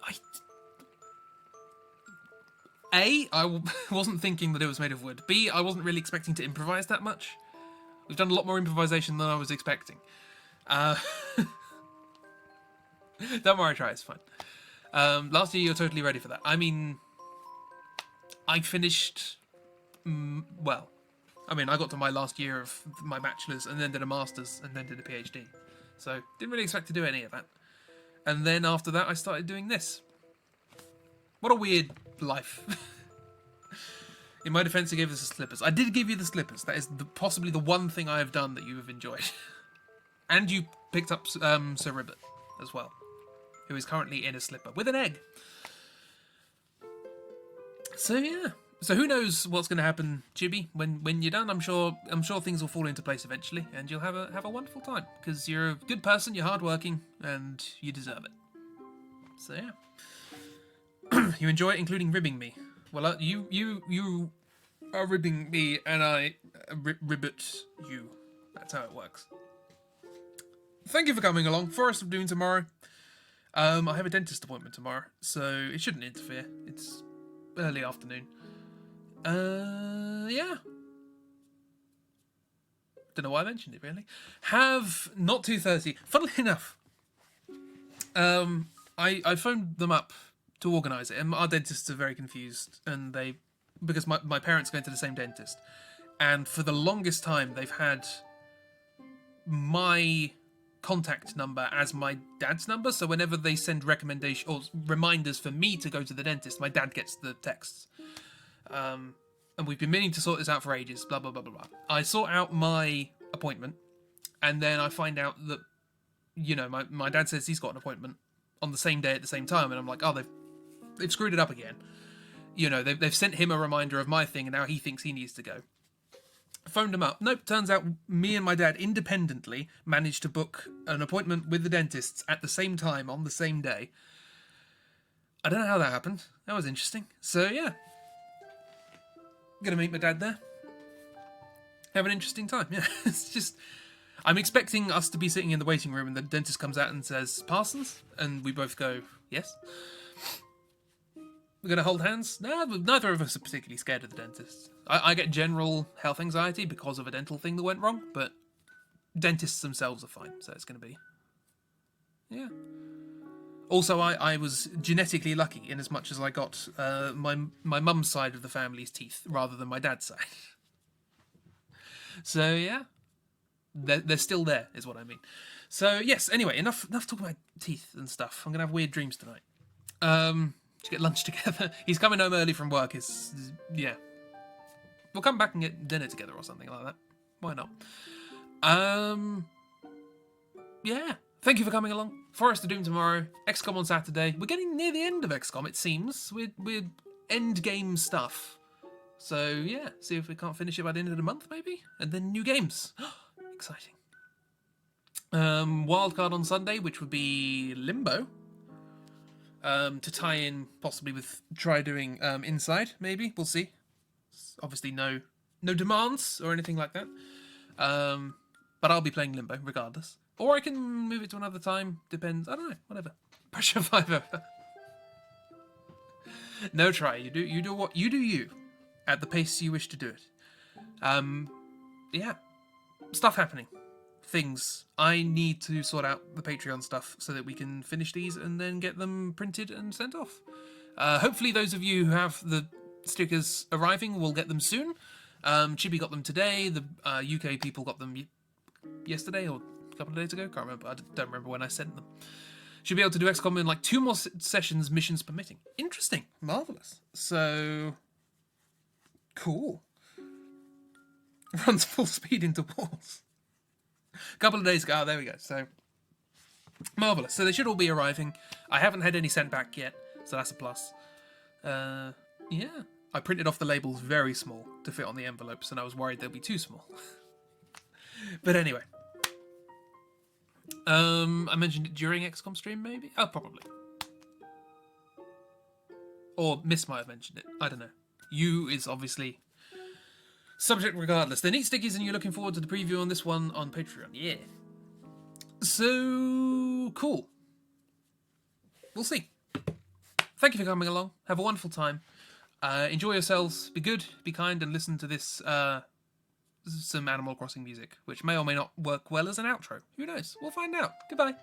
I wasn't thinking that it was made of wood. B, I wasn't really expecting to improvise that much. We've done a lot more improvisation than I was expecting. Don't worry, try, it's fine. Last year, you're totally ready for that. I mean, I finished... well, I mean, I got to my last year of my bachelor's and then did a master's and then did a PhD. So, didn't really expect to do any of that. And then after that, I started doing this. What a weird life. In my defense, I gave us the slippers. I did give you the slippers. That is possibly the one thing I have done that you have enjoyed. And you picked up Sir Ribbit as well, who is currently in a slipper with an egg. So yeah. So who knows what's going to happen, Chibi, when you're done? I'm sure things will fall into place eventually, and you'll have a wonderful time because you're a good person, you're hardworking, and you deserve it. So yeah, you enjoy it, including ribbing me. Well, you are ribbing me, and I ribbit you. That's how it works. Thank you for coming along. Forest of Doom tomorrow. I have a dentist appointment tomorrow, so it shouldn't interfere. It's early afternoon. Yeah. Don't know why I mentioned it, really. Have not 2:30. Funnily enough, I phoned them up to organise it, and our dentists are very confused, and because my parents go to the same dentist, and for the longest time they've had my contact number as my dad's number, so whenever they send recommendation or reminders for me to go to the dentist, my dad gets the texts. And we've been meaning to sort this out for ages, blah, blah, blah, blah, blah. I sort out my appointment, and then I find out that, you know, my dad says he's got an appointment on the same day at the same time, and I'm like, oh, they've screwed it up again. You know, they've sent him a reminder of my thing, and now he thinks he needs to go. Phoned him up. Nope, turns out me and my dad independently managed to book an appointment with the dentists at the same time on the same day. I don't know how that happened. That was interesting. So, yeah. Gonna meet my dad there. Have an interesting time. Yeah, it's just... I'm expecting us to be sitting in the waiting room and the dentist comes out and says, Parsons? And we both go, yes. We're gonna hold hands? No, neither of us are particularly scared of the dentist. I get general health anxiety because of a dental thing that went wrong, but dentists themselves are fine, so it's gonna be... Yeah. Also, I was genetically lucky in as much as I got my mum's side of the family's teeth rather than my dad's side. So, yeah. They're still there, is what I mean. So, yes, anyway, enough talking about teeth and stuff. I'm going to have weird dreams tonight. To get lunch together. He's coming home early from work. Yeah. We'll come back and get dinner together or something like that. Why not? Yeah. Thank you for coming along. Forest of Doom tomorrow. XCOM on Saturday. We're getting near the end of XCOM, it seems. We're end game stuff. So, yeah. See if we can't finish it by the end of the month, maybe? And then new games. Exciting. Wildcard on Sunday, which would be Limbo. To tie in possibly with try doing Inside, maybe. We'll see. Obviously no demands or anything like that. But I'll be playing Limbo regardless. Or I can move it to another time. Depends. I don't know. Whatever. Pressure 5 over. No try. You do what you do you. At the pace you wish to do it. Yeah. Stuff happening. things. I need to sort out the Patreon stuff so that we can finish these and then get them printed and sent off. Hopefully those of you who have the stickers arriving will get them soon. Chibi got them today. The UK people got them yesterday or a couple of days ago. Can't remember. I don't remember when I sent them. Should be able to do XCOM in like 2 more sessions, missions permitting. Interesting. Marvellous. So... cool. Runs full speed into walls. A couple of days ago. Oh, there we go. So... marvellous. So they should all be arriving. I haven't had any sent back yet, so that's a plus. Yeah. I printed off the labels very small to fit on the envelopes, and I was worried they'd be too small. But anyway. I mentioned it during XCOM stream, maybe? Oh, probably. Or Miss might have mentioned it. I don't know. You is obviously subject regardless. They're neat stickies, and you're looking forward to the preview on this one on Patreon. Yeah. So, cool. We'll see. Thank you for coming along. Have a wonderful time. Enjoy yourselves. Be good, be kind, and listen to this, some Animal Crossing music, which may or may not work well as an outro. Who knows? We'll find out. Goodbye.